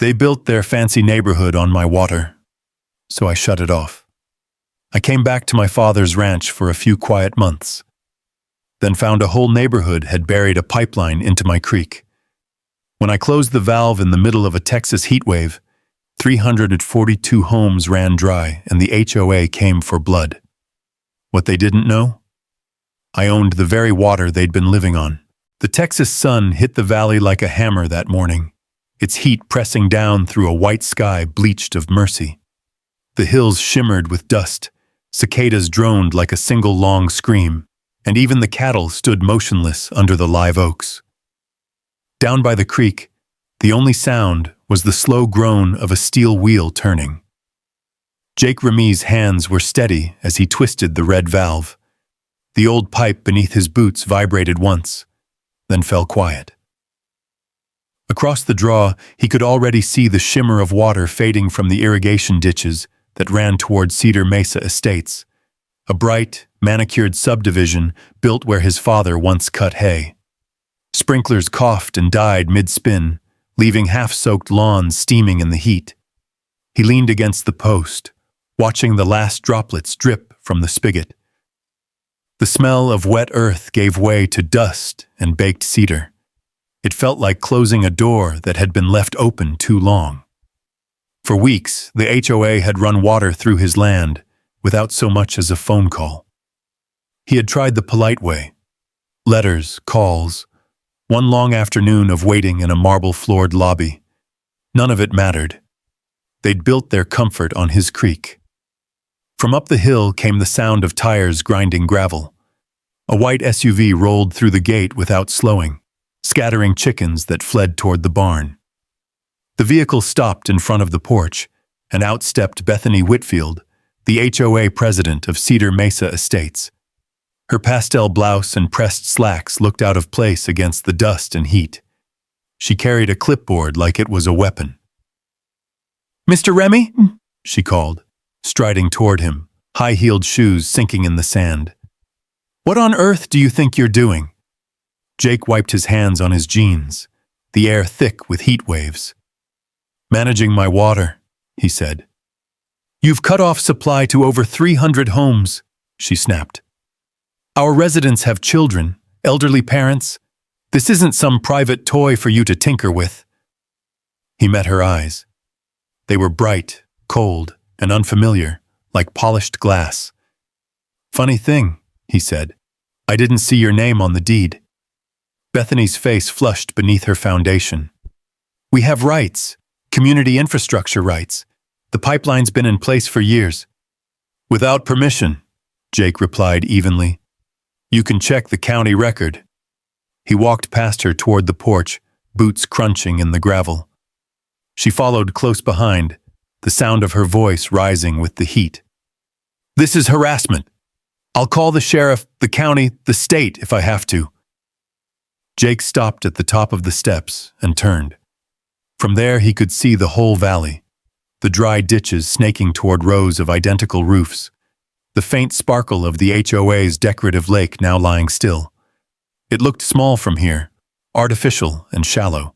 They built their fancy neighborhood on my water, so I shut it off. I came back to my father's ranch for a few quiet months, then found a whole neighborhood had buried a pipeline into my creek. When I closed the valve in the middle of a Texas heatwave, 342 homes ran dry and the HOA came for blood. What they didn't know? I owned the very water they'd been living on. The Texas sun hit the valley like a hammer that morning, its heat pressing down through a white sky bleached of mercy. The hills shimmered with dust, cicadas droned like a single long scream, and even the cattle stood motionless under the live oaks. Down by the creek, the only sound was the slow groan of a steel wheel turning. Jake Remy's hands were steady as he twisted the red valve. The old pipe beneath his boots vibrated once, then fell quiet. Across the draw, he could already see the shimmer of water fading from the irrigation ditches that ran toward Cedar Mesa Estates, a bright, manicured subdivision built where his father once cut hay. Sprinklers coughed and died mid-spin, leaving half-soaked lawns steaming in the heat. He leaned against the post, watching the last droplets drip from the spigot. The smell of wet earth gave way to dust and baked cedar. It felt like closing a door that had been left open too long. For weeks, the HOA had run water through his land without so much as a phone call. He had tried the polite way. Letters, calls, one long afternoon of waiting in a marble-floored lobby. None of it mattered. They'd built their comfort on his creek. From up the hill came the sound of tires grinding gravel. A white SUV rolled through the gate without slowing, scattering chickens that fled toward the barn. The vehicle stopped in front of the porch, and out stepped Bethany Whitfield, the HOA president of Cedar Mesa Estates. Her pastel blouse and pressed slacks looked out of place against the dust and heat. She carried a clipboard like it was a weapon. "Mr. Remy?" she called, striding toward him, high-heeled shoes sinking in the sand. "What on earth do you think you're doing?" Jake wiped his hands on his jeans, the air thick with heat waves. "Managing my water," he said. "You've cut off supply to over 300 homes," she snapped. "Our residents have children, elderly parents. This isn't some private toy for you to tinker with." He met her eyes. They were bright, cold, and unfamiliar, like polished glass. "Funny thing," he said. "I didn't see your name on the deed." Bethany's face flushed beneath her foundation. "We have rights, community infrastructure rights. The pipeline's been in place for years." "Without permission," Jake replied evenly. "You can check the county record." He walked past her toward the porch, boots crunching in the gravel. She followed close behind, the sound of her voice rising with the heat. "This is harassment. I'll call the sheriff, the county, the state if I have to." Jake stopped at the top of the steps and turned. From there he could see the whole valley, the dry ditches snaking toward rows of identical roofs, the faint sparkle of the HOA's decorative lake now lying still. It looked small from here, artificial and shallow.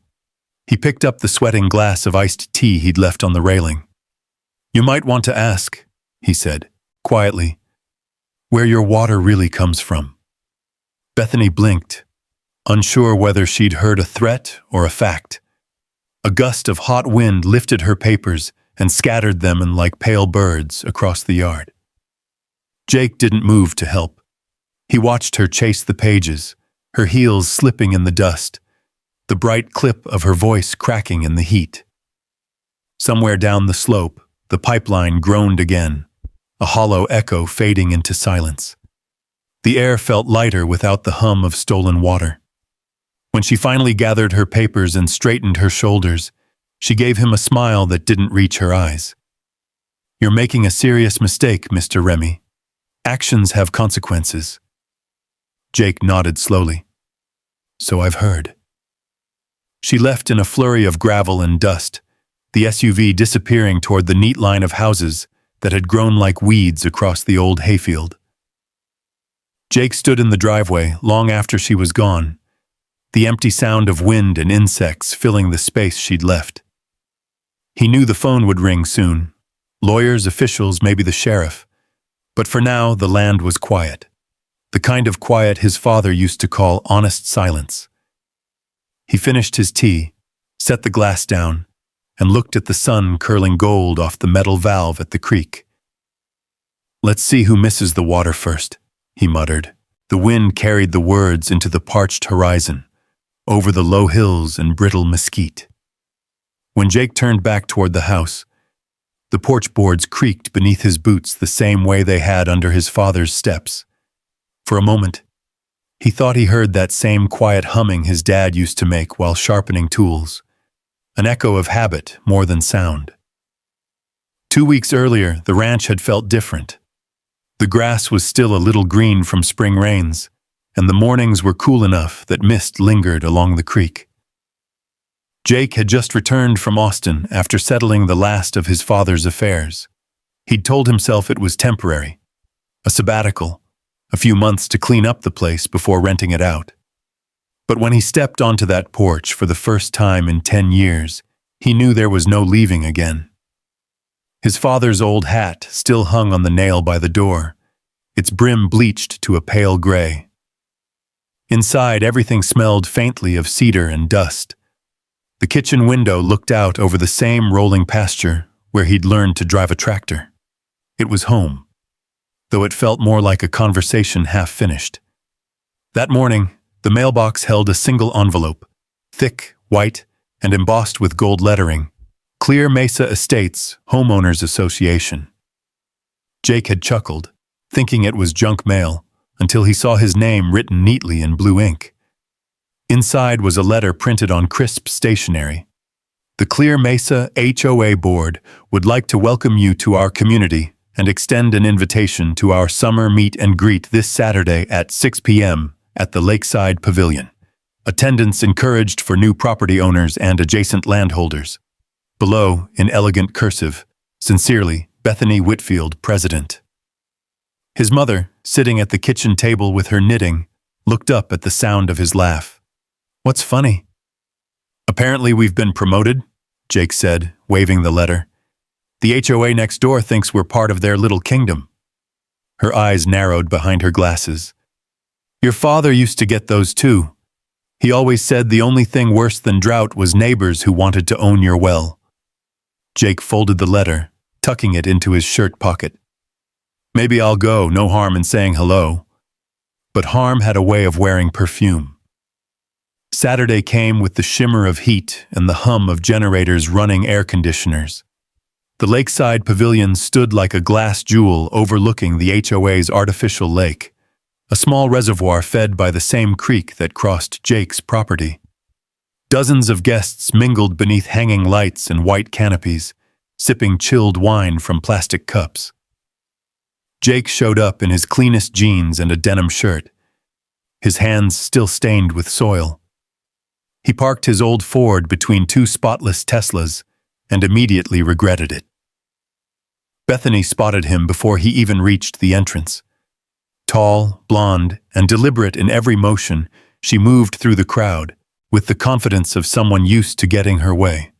He picked up the sweating glass of iced tea he'd left on the railing. "You might want to ask," he said, quietly, "where your water really comes from." Bethany blinked, unsure whether she'd heard a threat or a fact. A gust of hot wind lifted her papers and scattered them in like pale birds across the yard. Jake didn't move to help. He watched her chase the pages, her heels slipping in the dust, the bright clip of her voice cracking in the heat. Somewhere down the slope, the pipeline groaned again, a hollow echo fading into silence. The air felt lighter without the hum of stolen water. When she finally gathered her papers and straightened her shoulders, she gave him a smile that didn't reach her eyes. "You're making a serious mistake, Mr. Remy. Actions have consequences." Jake nodded slowly. "So I've heard." She left in a flurry of gravel and dust, the SUV disappearing toward the neat line of houses that had grown like weeds across the old hayfield. Jake stood in the driveway long after she was gone, the empty sound of wind and insects filling the space she'd left. He knew the phone would ring soon. Lawyers, officials, maybe the sheriff. But for now, the land was quiet. The kind of quiet his father used to call honest silence. He finished his tea, set the glass down, and looked at the sun curling gold off the metal valve at the creek. "Let's see who misses the water first," he muttered. The wind carried the words into the parched horizon, over the low hills and brittle mesquite. When Jake turned back toward the house, the porch boards creaked beneath his boots the same way they had under his father's steps. For a moment, he thought he heard that same quiet humming his dad used to make while sharpening tools, an echo of habit more than sound. 2 weeks earlier, the ranch had felt different. The grass was still a little green from spring rains, and the mornings were cool enough that mist lingered along the creek. Jake had just returned from Austin after settling the last of his father's affairs. He'd told himself it was temporary, a sabbatical, a few months to clean up the place before renting it out. But when he stepped onto that porch for the first time in 10 years, he knew there was no leaving again. His father's old hat still hung on the nail by the door, its brim bleached to a pale gray. Inside, everything smelled faintly of cedar and dust. The kitchen window looked out over the same rolling pasture where he'd learned to drive a tractor. It was home, though it felt more like a conversation half finished. That morning, the mailbox held a single envelope, thick, white, and embossed with gold lettering, Clear Mesa Estates, Homeowners Association. Jake had chuckled, thinking it was junk mail, until he saw his name written neatly in blue ink. Inside was a letter printed on crisp stationery. "The Clear Mesa HOA Board would like to welcome you to our community and extend an invitation to our summer meet and greet this Saturday at 6 p.m. at the Lakeside Pavilion. Attendance encouraged for new property owners and adjacent landholders." Below, in elegant cursive, "Sincerely, Bethany Whitfield, President." His mother, sitting at the kitchen table with her knitting, looked up at the sound of his laugh. "What's funny?" "Apparently we've been promoted," Jake said, waving the letter. "The HOA next door thinks we're part of their little kingdom." Her eyes narrowed behind her glasses. "Your father used to get those too. He always said the only thing worse than drought was neighbors who wanted to own your well." Jake folded the letter, tucking it into his shirt pocket. "Maybe I'll go, no harm in saying hello." But harm had a way of wearing perfume. Saturday came with the shimmer of heat and the hum of generators running air conditioners. The Lakeside Pavilion stood like a glass jewel overlooking the HOA's artificial lake, a small reservoir fed by the same creek that crossed Jake's property. Dozens of guests mingled beneath hanging lights and white canopies, sipping chilled wine from plastic cups. Jake showed up in his cleanest jeans and a denim shirt, his hands still stained with soil. He parked his old Ford between two spotless Teslas and immediately regretted it. Bethany spotted him before he even reached the entrance. Tall, blonde, and deliberate in every motion, she moved through the crowd, with the confidence of someone used to getting her way.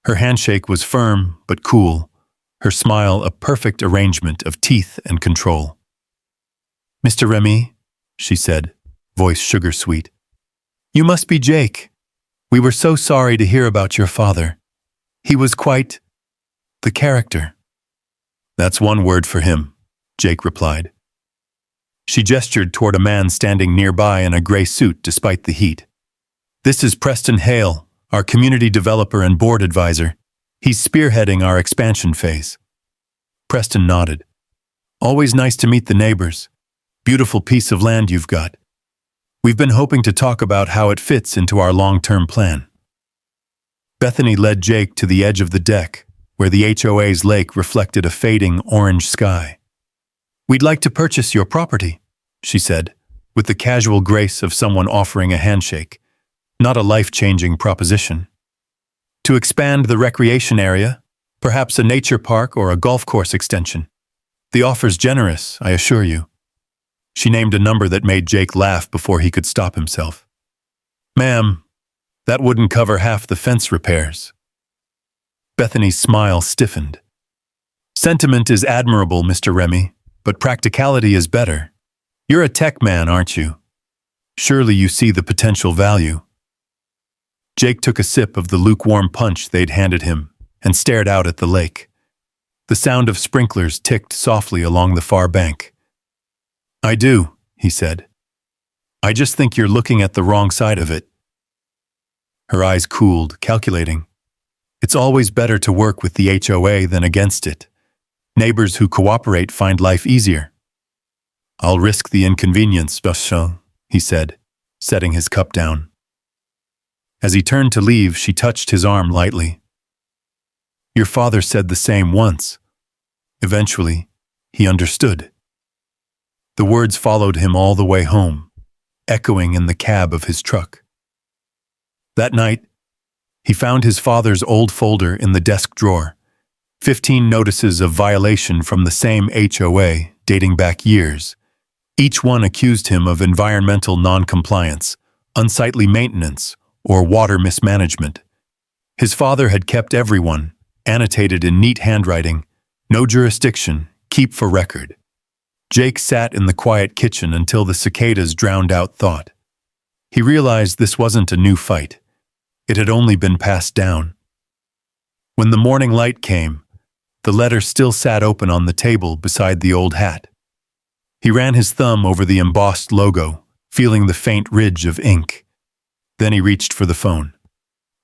Her handshake was firm but cool, her smile a perfect arrangement of teeth and control. "Mr. Remy," she said, voice sugar-sweet. "You must be Jake. We were so sorry to hear about your father. He was quite the character." "That's one word for him," Jake replied. She gestured toward a man standing nearby in a gray suit despite the heat. "This is Preston Hale, our community developer and board advisor. He's spearheading our expansion phase." Preston nodded. "Always nice to meet the neighbors. Beautiful piece of land you've got. We've been hoping to talk about how it fits into our long-term plan." Bethany led Jake to the edge of the deck, where the HOA's lake reflected a fading orange sky. "We'd like to purchase your property," she said, with the casual grace of someone offering a handshake, not a life-changing proposition. "To expand the recreation area, perhaps a nature park or a golf course extension. The offer's generous, I assure you." She named a number that made Jake laugh before he could stop himself. "Ma'am, that wouldn't cover half the fence repairs." Bethany's smile stiffened. Sentiment is admirable, Mr. Remy, but practicality is better. You're a tech man, aren't you? Surely you see the potential value. Jake took a sip of the lukewarm punch they'd handed him and stared out at the lake. The sound of sprinklers ticked softly along the far bank. I do, he said. I just think you're looking at the wrong side of it. Her eyes cooled, calculating. It's always better to work with the HOA than against it. Neighbors who cooperate find life easier. I'll risk the inconvenience, Bachon, he said, setting his cup down. As he turned to leave, she touched his arm lightly. Your father said the same once. Eventually, he understood. The words followed him all the way home, echoing in the cab of his truck. That night, he found his father's old folder in the desk drawer, 15 notices of violation from the same HOA dating back years. Each one accused him of environmental non-compliance, unsightly maintenance, or water mismanagement. His father had kept everyone, annotated in neat handwriting, no jurisdiction, keep for record. Jake sat in the quiet kitchen until the cicadas drowned out thought. He realized this wasn't a new fight. It had only been passed down. When the morning light came, the letter still sat open on the table beside the old hat. He ran his thumb over the embossed logo, feeling the faint ridge of ink. Then he reached for the phone.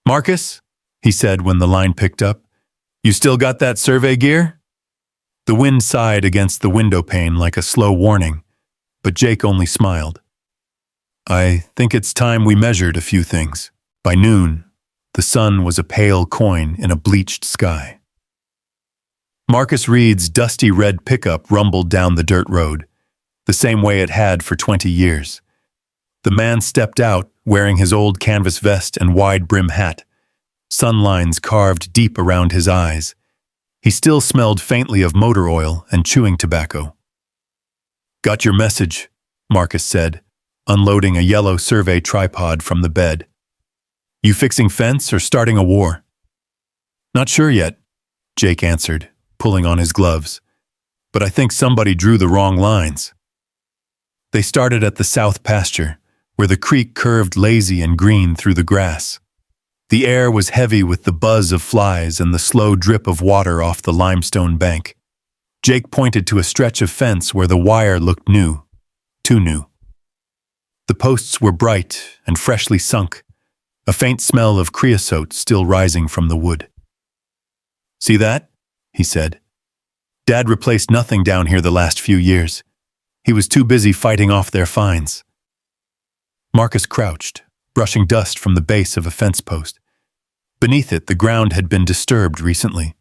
Marcus, he said when the line picked up, you still got that survey gear? The wind sighed against the window pane like a slow warning, but Jake only smiled. I think it's time we measured a few things. By noon, the sun was a pale coin in a bleached sky. Marcus Reed's dusty red pickup rumbled down the dirt road, the same way it had for 20 years. The man stepped out, wearing his old canvas vest and wide-brim hat, sun lines carved deep around his eyes. He still smelled faintly of motor oil and chewing tobacco. Got your message, Marcus said, unloading a yellow survey tripod from the bed. You fixing fence or starting a war? Not sure yet, Jake answered, pulling on his gloves. But I think somebody drew the wrong lines. They started at the south pasture, where the creek curved lazy and green through the grass. The air was heavy with the buzz of flies and the slow drip of water off the limestone bank. Jake pointed to a stretch of fence where the wire looked new, too new. The posts were bright and freshly sunk, a faint smell of creosote still rising from the wood. See that? He said. Dad replaced nothing down here the last few years. He was too busy fighting off their fines. Marcus crouched, brushing dust from the base of a fence post. Beneath it, the ground had been disturbed recently.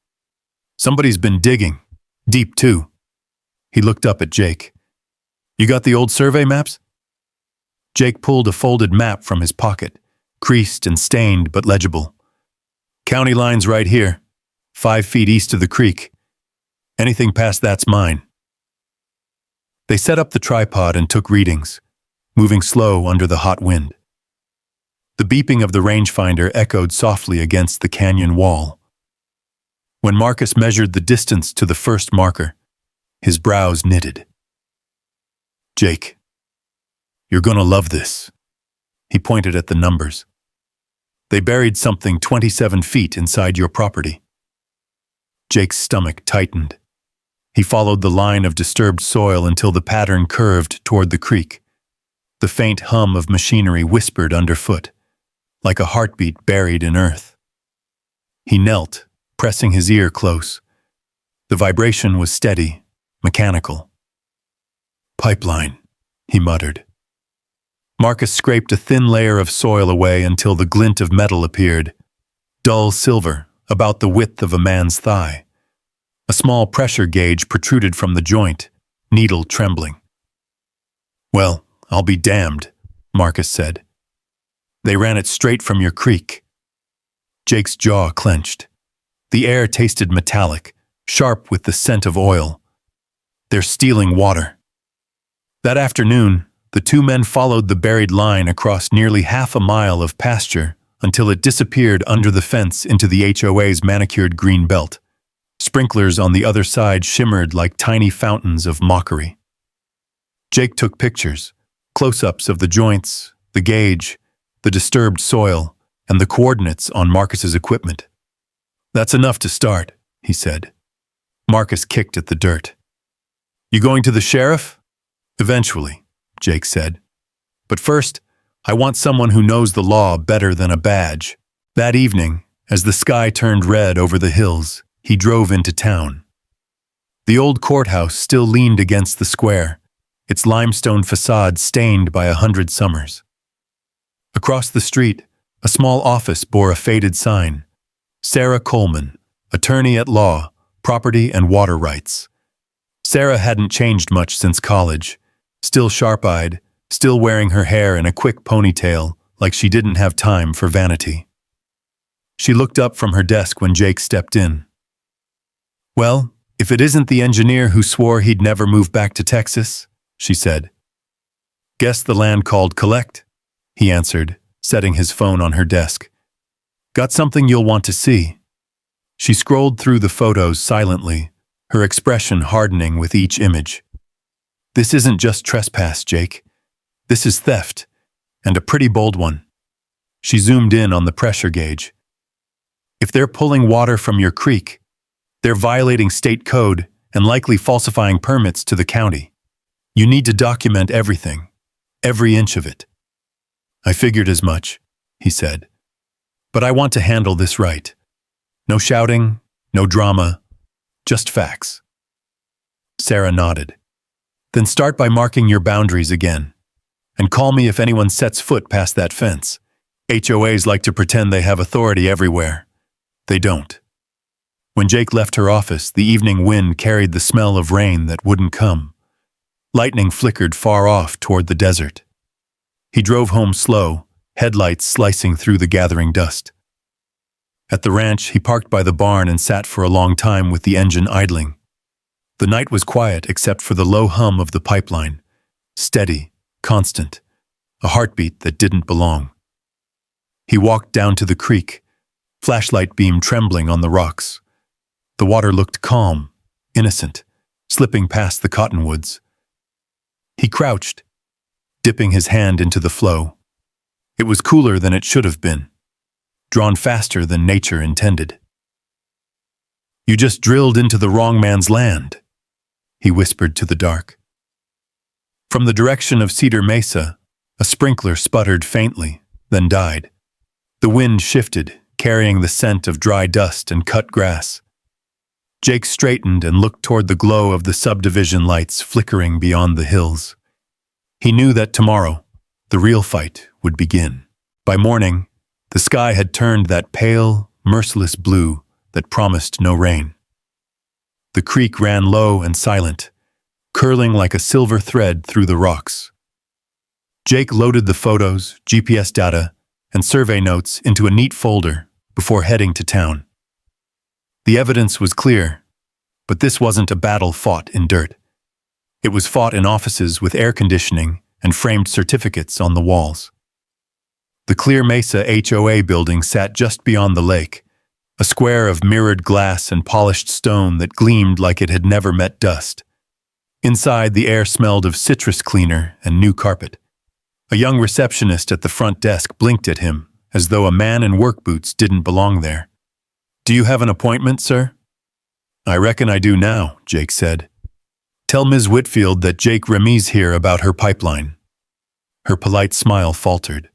Somebody's been digging, deep too. He looked up at Jake. You got the old survey maps? Jake pulled a folded map from his pocket, creased and stained but legible. County line's right here, 5 feet east of the creek. Anything past that's mine. They set up the tripod and took readings, moving slow under the hot wind. The beeping of the rangefinder echoed softly against the canyon wall. When Marcus measured the distance to the first marker, his brows knitted. Jake, you're gonna love this. He pointed at the numbers. They buried something 27 feet inside your property. Jake's stomach tightened. He followed the line of disturbed soil until the pattern curved toward the creek. The faint hum of machinery whispered underfoot, like a heartbeat buried in earth. He knelt, pressing his ear close. The vibration was steady, mechanical. Pipeline, he muttered. Marcus scraped a thin layer of soil away until the glint of metal appeared, dull silver, about the width of a man's thigh. A small pressure gauge protruded from the joint, needle trembling. Well, I'll be damned, Marcus said. They ran it straight from your creek. Jake's jaw clenched. The air tasted metallic, sharp with the scent of oil. They're stealing water. That afternoon, the two men followed the buried line across nearly half a mile of pasture until it disappeared under the fence into the HOA's manicured green belt. Sprinklers on the other side shimmered like tiny fountains of mockery. Jake took pictures, close-ups of the joints, the gauge, the disturbed soil, and the coordinates on Marcus's equipment. "That's enough to start," he said. Marcus kicked at the dirt. "You going to the sheriff?" "Eventually," Jake said. "But first, I want someone who knows the law better than a badge." That evening, as the sky turned red over the hills, he drove into town. The old courthouse still leaned against the square, its limestone facade stained by 100 summers. Across the street, a small office bore a faded sign, "Sarah Coleman, attorney at law, property and water rights." Sarah hadn't changed much since college, still sharp-eyed, still wearing her hair in a quick ponytail like she didn't have time for vanity. She looked up from her desk when Jake stepped in. "Well, if it isn't the engineer who swore he'd never move back to Texas," she said. "Guess the land called collect," he answered, setting his phone on her desk. "Got something you'll want to see." She scrolled through the photos silently, her expression hardening with each image. "This isn't just trespass, Jake. This is theft, and a pretty bold one." She zoomed in on the pressure gauge. "If they're pulling water from your creek, they're violating state code and likely falsifying permits to the county. You need to document everything, every inch of it." "I figured as much," he said. "But I want to handle this right. No shouting, no drama, just facts." Sarah nodded. "Then start by marking your boundaries again. And call me if anyone sets foot past that fence. HOAs like to pretend they have authority everywhere. They don't." When Jake left her office, the evening wind carried the smell of rain that wouldn't come. Lightning flickered far off toward the desert. He drove home slow, headlights slicing through the gathering dust. At the ranch, he parked by the barn and sat for a long time with the engine idling. The night was quiet except for the low hum of the pipeline, steady, constant, a heartbeat that didn't belong. He walked down to the creek, flashlight beam trembling on the rocks. The water looked calm, innocent, slipping past the cottonwoods. He crouched, dipping his hand into the flow. It was cooler than it should have been, drawn faster than nature intended. "You just drilled into the wrong man's land," he whispered to the dark. From the direction of Cedar Mesa, a sprinkler sputtered faintly, then died. The wind shifted, carrying the scent of dry dust and cut grass. Jake straightened and looked toward the glow of the subdivision lights flickering beyond the hills. He knew that tomorrow, the real fight would begin. By morning, the sky had turned that pale, merciless blue that promised no rain. The creek ran low and silent, curling like a silver thread through the rocks. Jake loaded the photos, GPS data, and survey notes into a neat folder before heading to town. The evidence was clear, but this wasn't a battle fought in dirt. It was fought in offices with air conditioning and framed certificates on the walls. The Clear Mesa HOA building sat just beyond the lake, a square of mirrored glass and polished stone that gleamed like it had never met dust. Inside, the air smelled of citrus cleaner and new carpet. A young receptionist at the front desk blinked at him, as though a man in work boots didn't belong there. "Do you have an appointment, sir?" "I reckon I do now," Jake said. "Tell Ms. Whitfield that Jake Remy's here about her pipeline." Her polite smile faltered.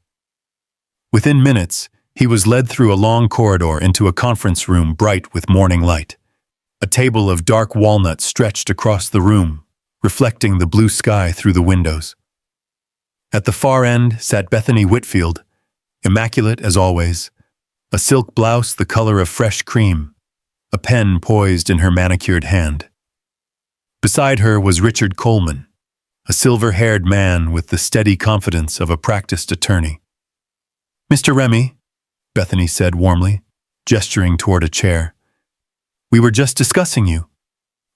Within minutes, he was led through a long corridor into a conference room bright with morning light. A table of dark walnut stretched across the room, reflecting the blue sky through the windows. At the far end sat Bethany Whitfield, immaculate as always, a silk blouse the color of fresh cream, a pen poised in her manicured hand. Beside her was Richard Coleman, a silver-haired man with the steady confidence of a practiced attorney. "Mr. Remy," Bethany said warmly, gesturing toward a chair. "We were just discussing you."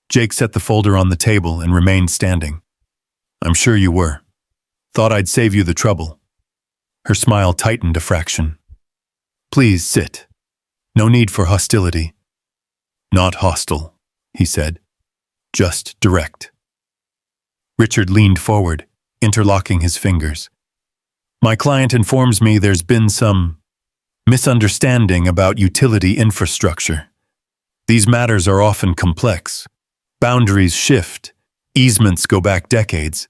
Jake set the folder on the table and remained standing. "I'm sure you were. Thought I'd save you the trouble." Her smile tightened a fraction. Please sit. No need for hostility. Not hostile, he said. Just direct. Richard leaned forward, interlocking his fingers. My client informs me there's been some misunderstanding about utility infrastructure. These matters are often complex. Boundaries shift. Easements go back decades.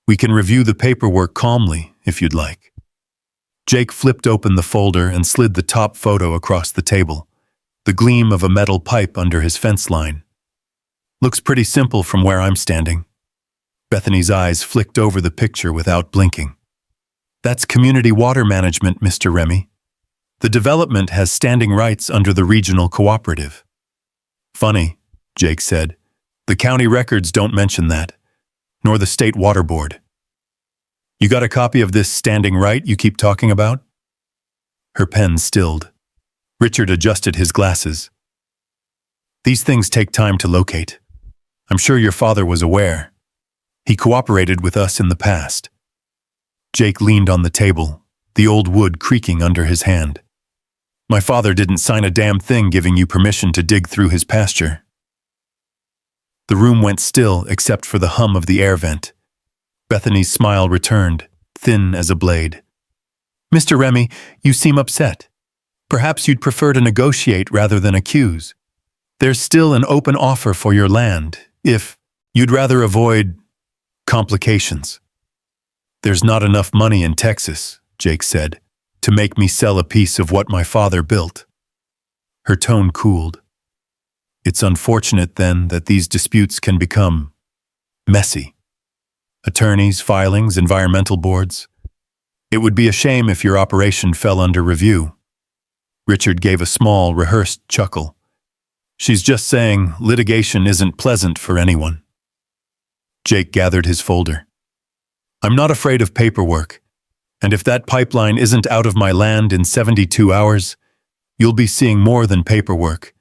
We can review the paperwork calmly, if you'd like. Jake flipped open the folder and slid the top photo across the table, the gleam of a metal pipe under his fence line. Looks pretty simple from where I'm standing. Bethany's eyes flicked over the picture without blinking. That's community water management, Mr. Remy. The development has standing rights under the regional cooperative. Funny, Jake said. The county records don't mention that, nor the state water board. You got a copy of this standing right you keep talking about? Her pen stilled. Richard adjusted his glasses. These things take time to locate. I'm sure your father was aware. He cooperated with us in the past. Jake leaned on the table, the old wood creaking under his hand. My father didn't sign a damn thing giving you permission to dig through his pasture. The room went still except for the hum of the air vent. Bethany's smile returned, thin as a blade. Mr. Remy, you seem upset. Perhaps you'd prefer to negotiate rather than accuse. There's still an open offer for your land, if you'd rather avoid complications. There's not enough money in Texas, Jake said, to make me sell a piece of what my father built. Her tone cooled. It's unfortunate, then, that these disputes can become messy. Attorneys, filings, environmental boards. It would be a shame if your operation fell under review. Richard gave a small, rehearsed chuckle. She's just saying litigation isn't pleasant for anyone. Jake gathered his folder. I'm not afraid of paperwork, and if that pipeline isn't out of my land in 72 hours, you'll be seeing more than paperwork.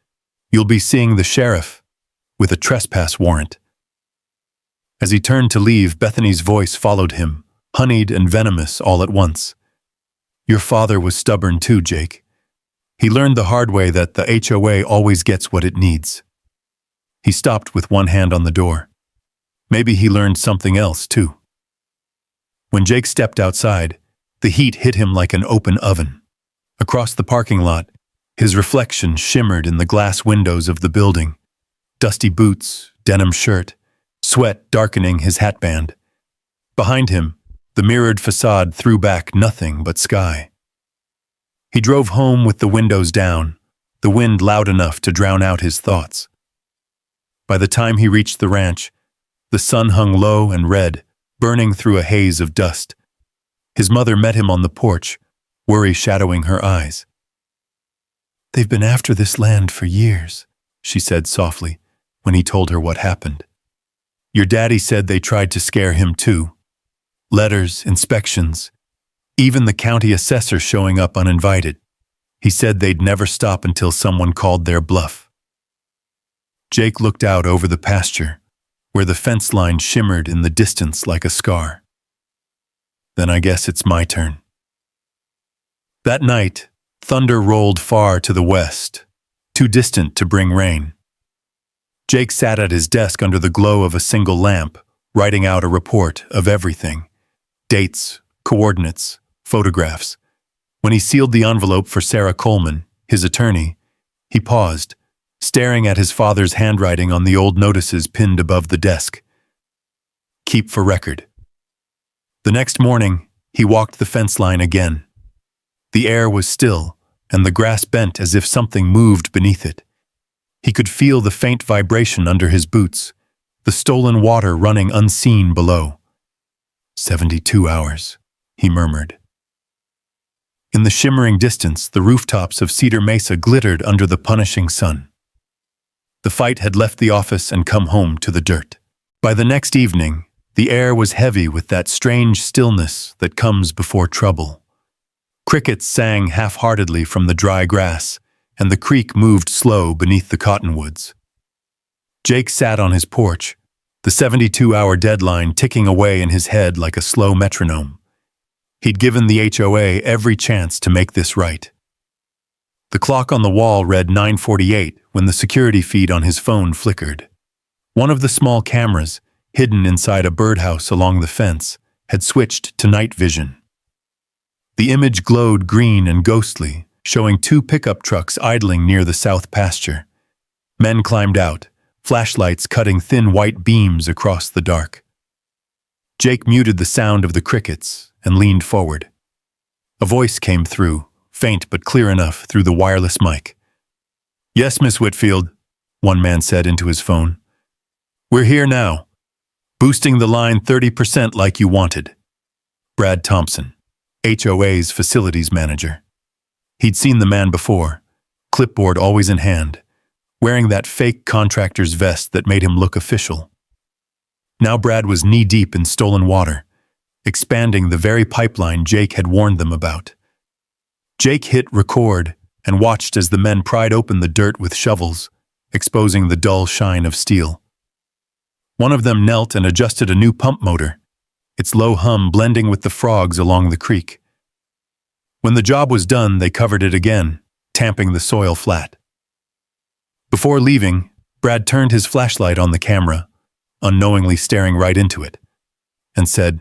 You'll be seeing the sheriff with a trespass warrant. As he turned to leave, Bethany's voice followed him, honeyed and venomous all at once. Your father was stubborn too, Jake. He learned the hard way that the HOA always gets what it needs. He stopped with one hand on the door. Maybe he learned something else too. When Jake stepped outside, the heat hit him like an open oven. Across the parking lot, his reflection shimmered in the glass windows of the building. Dusty boots, denim shirt, sweat darkening his hatband. Behind him, the mirrored facade threw back nothing but sky. He drove home with the windows down, the wind loud enough to drown out his thoughts. By the time he reached the ranch, the sun hung low and red, burning through a haze of dust. His mother met him on the porch, worry shadowing her eyes. They've been after this land for years, she said softly, when he told her what happened. Your daddy said they tried to scare him too. Letters, inspections, even the county assessor showing up uninvited. He said they'd never stop until someone called their bluff. Jake looked out over the pasture, where the fence line shimmered in the distance like a scar. Then I guess it's my turn. That night, thunder rolled far to the west, too distant to bring rain. Jake sat at his desk under the glow of a single lamp, writing out a report of everything. Dates, coordinates, photographs. When he sealed the envelope for Sarah Coleman, his attorney, he paused, staring at his father's handwriting on the old notices pinned above the desk. Keep for record. The next morning, he walked the fence line again. The air was still, and the grass bent as if something moved beneath it. He could feel the faint vibration under his boots, the stolen water running unseen below. 72 hours, he murmured. In the shimmering distance, the rooftops of Cedar Mesa glittered under the punishing sun. The fight had left the office and come home to the dirt. By the next evening, the air was heavy with that strange stillness that comes before trouble. Crickets sang half-heartedly from the dry grass, and the creek moved slow beneath the cottonwoods. Jake sat on his porch, the 72-hour deadline ticking away in his head like a slow metronome. He'd given the HOA every chance to make this right. The clock on the wall read 9:48 when the security feed on his phone flickered. One of the small cameras, hidden inside a birdhouse along the fence, had switched to night vision. The image glowed green and ghostly, showing two pickup trucks idling near the south pasture. Men climbed out, flashlights cutting thin white beams across the dark. Jake muted the sound of the crickets and leaned forward. A voice came through, faint but clear enough through the wireless mic. "Yes, Miss Whitfield," one man said into his phone. "We're here now. Boosting the line 30% like you wanted." Brad Thompson, HOA's facilities manager. He'd seen the man before, clipboard always in hand, wearing that fake contractor's vest that made him look official. Now Brad was knee-deep in stolen water, expanding the very pipeline Jake had warned them about. Jake hit record and watched as the men pried open the dirt with shovels, exposing the dull shine of steel. One of them knelt and adjusted a new pump motor, its low hum blending with the frogs along the creek. When the job was done, they covered it again, tamping the soil flat. Before leaving, Brad turned his flashlight on the camera, unknowingly staring right into it, and said,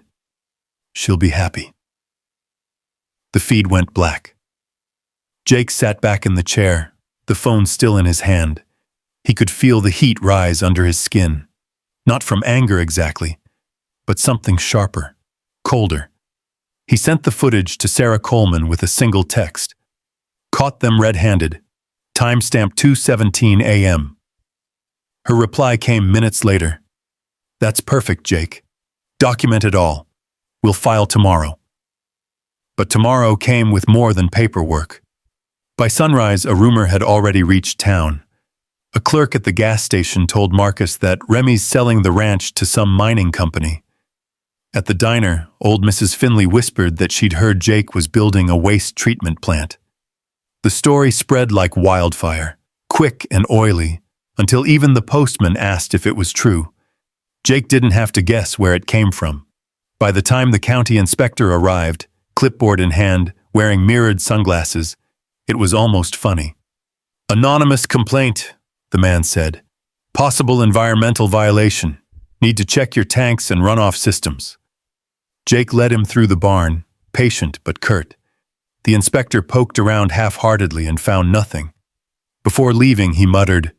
"She'll be happy." The feed went black. Jake sat back in the chair, the phone still in his hand. He could feel the heat rise under his skin, not from anger exactly, but something sharper, colder. He sent the footage to Sarah Coleman with a single text. "Caught them red-handed. Timestamp 2:17 a.m. Her reply came minutes later. "That's perfect, Jake. Document it all. We'll file tomorrow." But tomorrow came with more than paperwork. By sunrise, a rumor had already reached town. A clerk at the gas station told Marcus that Remy's selling the ranch to some mining company. At the diner, old Mrs. Finley whispered that she'd heard Jake was building a waste treatment plant. The story spread like wildfire, quick and oily, until even the postman asked if it was true. Jake didn't have to guess where it came from. By the time the county inspector arrived, clipboard in hand, wearing mirrored sunglasses, it was almost funny. "Anonymous complaint," the man said. "Possible environmental violation. Need to check your tanks and runoff systems." Jake led him through the barn, patient but curt. The inspector poked around half-heartedly and found nothing. Before leaving, he muttered,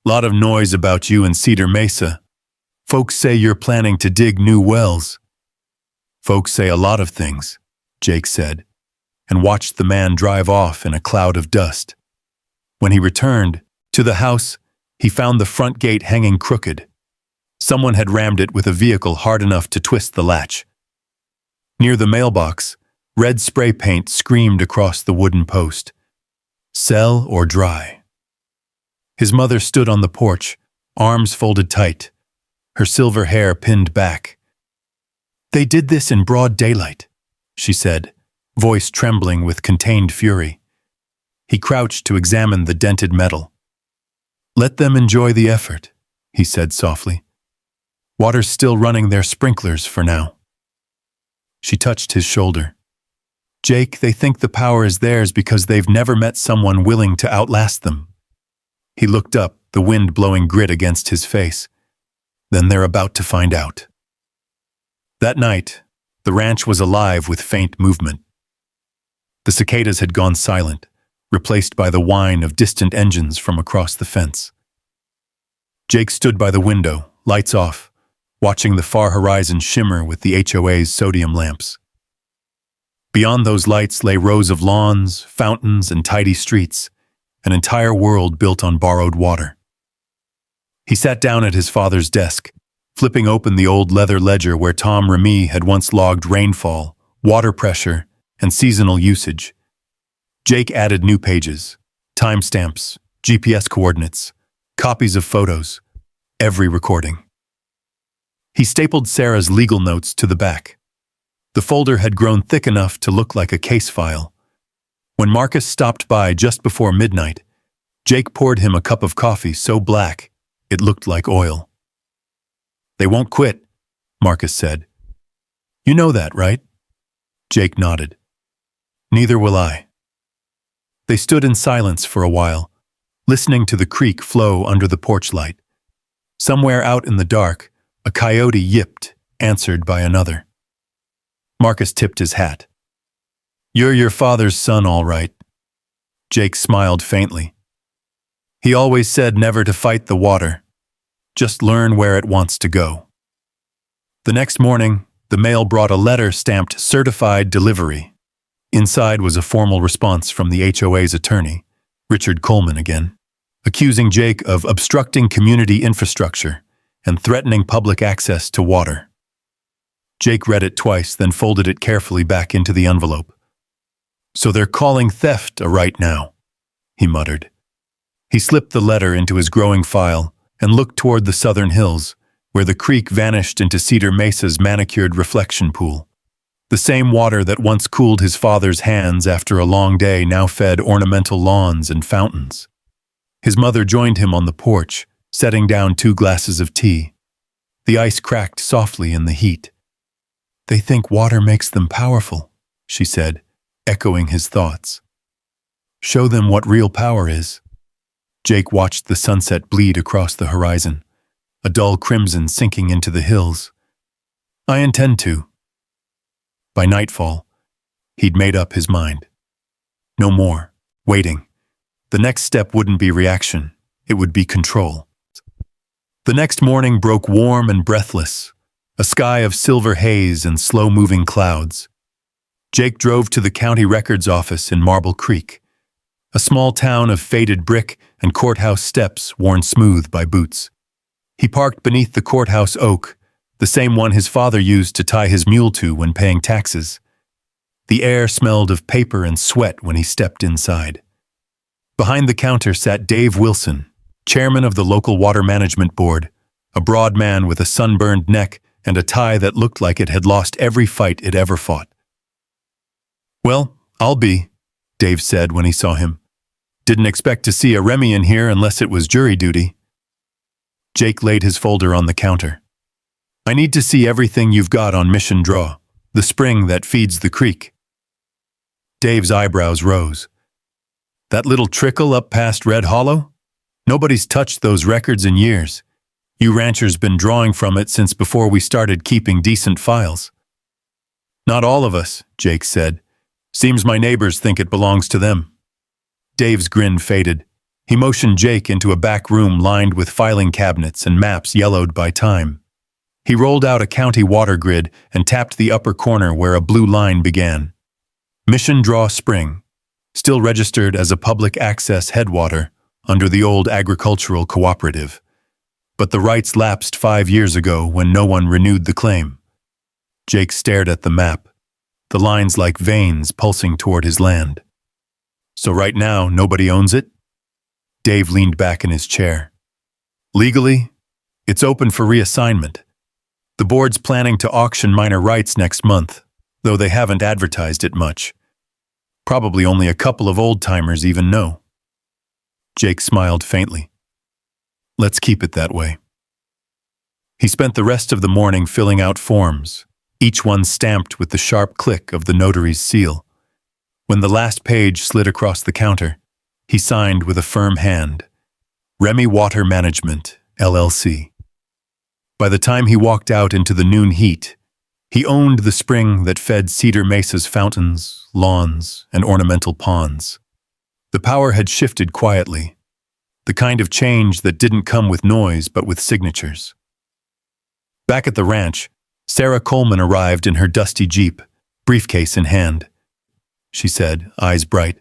"Lot of noise about you in Cedar Mesa. Folks say you're planning to dig new wells." "Folks say a lot of things," Jake said, and watched the man drive off in a cloud of dust. When he returned to the house, he found the front gate hanging crooked. Someone had rammed it with a vehicle hard enough to twist the latch. Near the mailbox, red spray paint screamed across the wooden post. "Sell or dry." His mother stood on the porch, arms folded tight, her silver hair pinned back. "They did this in broad daylight," she said, voice trembling with contained fury. He crouched to examine the dented metal. "Let them enjoy the effort," he said softly. "Water's still running their sprinklers for now." She touched his shoulder. "Jake, they think the power is theirs because they've never met someone willing to outlast them." He looked up, the wind blowing grit against his face. "Then they're about to find out." That night, the ranch was alive with faint movement. The cicadas had gone silent, replaced by the whine of distant engines from across the fence. Jake stood by the window, lights off, watching the far horizon shimmer with the HOA's sodium lamps. Beyond those lights lay rows of lawns, fountains, and tidy streets, an entire world built on borrowed water. He sat down at his father's desk, flipping open the old leather ledger where Tom Remy had once logged rainfall, water pressure, and seasonal usage. Jake added new pages, timestamps, GPS coordinates, copies of photos, every recording. He stapled Sarah's legal notes to the back. The folder had grown thick enough to look like a case file. When Marcus stopped by just before midnight, Jake poured him a cup of coffee so black it looked like oil. "They won't quit," Marcus said. "You know that, right?" Jake nodded. "Neither will I." They stood in silence for a while, listening to the creek flow under the porch light. Somewhere out in the dark, a coyote yipped, answered by another. Marcus tipped his hat. "You're your father's son, all right." Jake smiled faintly. He always said never to fight the water, just learn where it wants to go. The next morning, the mail brought a letter stamped certified delivery. Inside was a formal response from the HOA's attorney, Richard Coleman again, accusing Jake of obstructing community infrastructure and threatening public access to water. Jake read it twice, then folded it carefully back into the envelope. "So they're calling theft a right now," he muttered. He slipped the letter into his growing file and looked toward the southern hills, where the creek vanished into Cedar Mesa's manicured reflection pool. The same water that once cooled his father's hands after a long day now fed ornamental lawns and fountains. His mother joined him on the porch, setting down 2 glasses of tea. The ice cracked softly in the heat. "They think water makes them powerful," she said, echoing his thoughts. "Show them what real power is." Jake watched the sunset bleed across the horizon, a dull crimson sinking into the hills. "I intend to." By nightfall, he'd made up his mind. No more waiting. The next step wouldn't be reaction, it would be control. The next morning broke warm and breathless, a sky of silver haze and slow-moving clouds. Jake drove to the county records office in Marble Creek, a small town of faded brick and courthouse steps worn smooth by boots. He parked beneath the courthouse oak, the same one his father used to tie his mule to when paying taxes. The air smelled of paper and sweat when he stepped inside. Behind the counter sat Dave Wilson, chairman of the local water management board, a broad man with a sunburned neck and a tie that looked like it had lost every fight it ever fought. "Well, I'll be," Dave said when he saw him. "Didn't expect to see a Remy in here unless it was jury duty." Jake laid his folder on the counter. "I need to see everything you've got on Mission Draw, the spring that feeds the creek." Dave's eyebrows rose. "That little trickle up past Red Hollow? Nobody's touched those records in years. You ranchers been drawing from it since before we started keeping decent files." "Not all of us," Jake said. "Seems my neighbors think it belongs to them." Dave's grin faded. He motioned Jake into a back room lined with filing cabinets and maps yellowed by time. He rolled out a county water grid and tapped the upper corner where a blue line began. Mission Draw Spring, still registered as a public access headwater under the old agricultural cooperative. But the rights lapsed 5 years ago when no one renewed the claim. Jake stared at the map, the lines like veins pulsing toward his land. "So right now, nobody owns it?" Dave leaned back in his chair. "Legally, it's open for reassignment. The board's planning to auction minor rights next month, though they haven't advertised it much. Probably only a couple of old-timers even know." Jake smiled faintly. "Let's keep it that way." He spent the rest of the morning filling out forms, each one stamped with the sharp click of the notary's seal. When the last page slid across the counter, he signed with a firm hand. Remy Water Management, LLC. By the time he walked out into the noon heat, he owned the spring that fed Cedar Mesa's fountains, lawns, and ornamental ponds. The power had shifted quietly, the kind of change that didn't come with noise but with signatures. Back at the ranch, Sarah Coleman arrived in her dusty Jeep, briefcase in hand. She said, eyes bright,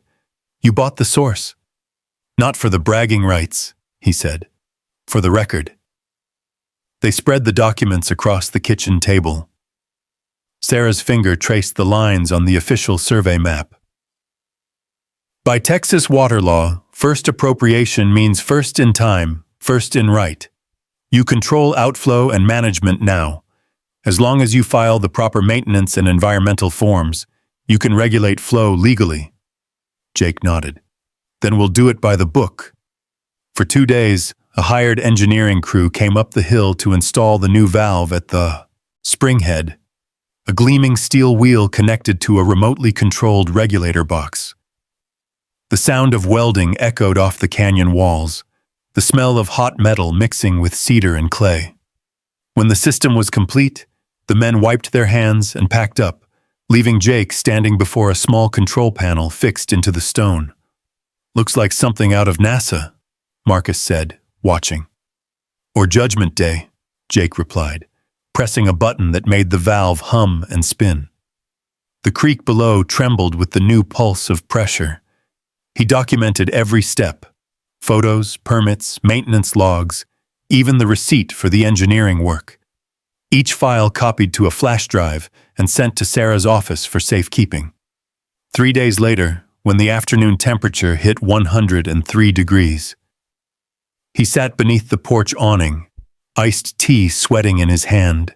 "You bought the source." "Not for the bragging rights," he said. "For the record." They spread the documents across the kitchen table. Sarah's finger traced the lines on the official survey map. "By Texas water law, first appropriation means first in time, first in right. You control outflow and management now. As long as you file the proper maintenance and environmental forms, you can regulate flow legally." Jake nodded. "Then we'll do it by the book." For 2 days, a hired engineering crew came up the hill to install the new valve at the spring head, a gleaming steel wheel connected to a remotely controlled regulator box. The sound of welding echoed off the canyon walls, the smell of hot metal mixing with cedar and clay. When the system was complete, the men wiped their hands and packed up, leaving Jake standing before a small control panel fixed into the stone. "Looks like something out of NASA," Marcus said, watching. "Or Judgment Day," Jake replied, pressing a button that made the valve hum and spin. The creek below trembled with the new pulse of pressure. He documented every step: photos, permits, maintenance logs, even the receipt for the engineering work. Each file copied to a flash drive and sent to Sarah's office for safekeeping. 3 days later, when the afternoon temperature hit 103 degrees, he sat beneath the porch awning, iced tea sweating in his hand,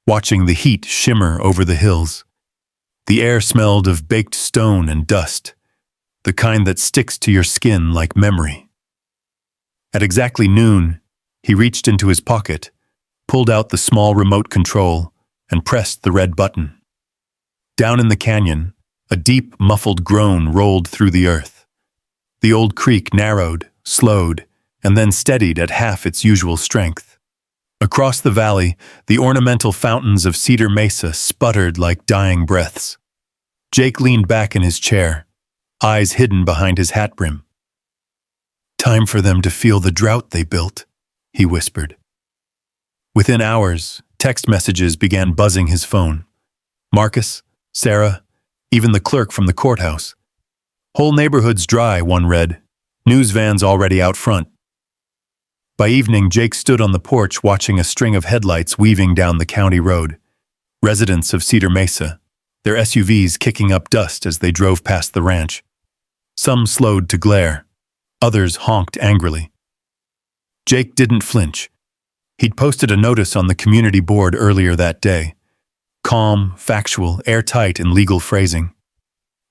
watching the heat shimmer over the hills. The air smelled of baked stone and dust, the kind that sticks to your skin like memory. At exactly noon, he reached into his pocket, pulled out the small remote control, and pressed the red button. Down in the canyon, a deep, muffled groan rolled through the earth. The old creek narrowed, slowed, and then steadied at half its usual strength. Across the valley, the ornamental fountains of Cedar Mesa sputtered like dying breaths. Jake leaned back in his chair, eyes hidden behind his hat brim. "Time for them to feel the drought they built," he whispered. Within hours, text messages began buzzing his phone. Marcus, Sarah, even the clerk from the courthouse. "Whole neighborhood's dry," one read. "News vans already out front." By evening, Jake stood on the porch watching a string of headlights weaving down the county road. Residents of Cedar Mesa, their SUVs kicking up dust as they drove past the ranch. Some slowed to glare. Others honked angrily. Jake didn't flinch. He'd posted a notice on the community board earlier that day. Calm, factual, airtight in legal phrasing.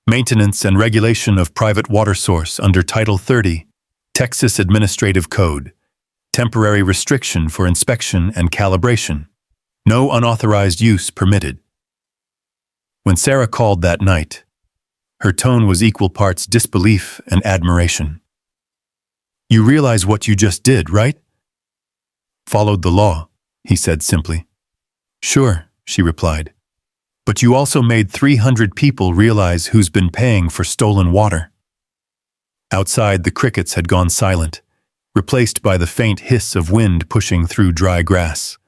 Maintenance and regulation of private water source under Title 30, Texas Administrative Code. Temporary restriction for inspection and calibration. No unauthorized use permitted. When Sarah called that night, her tone was equal parts disbelief and admiration. "You realize what you just did, right?" "Followed the law," he said simply. "Sure," she replied. "But you also made 300 people realize who's been paying for stolen water." Outside, the crickets had gone silent, replaced by the faint hiss of wind pushing through dry grass.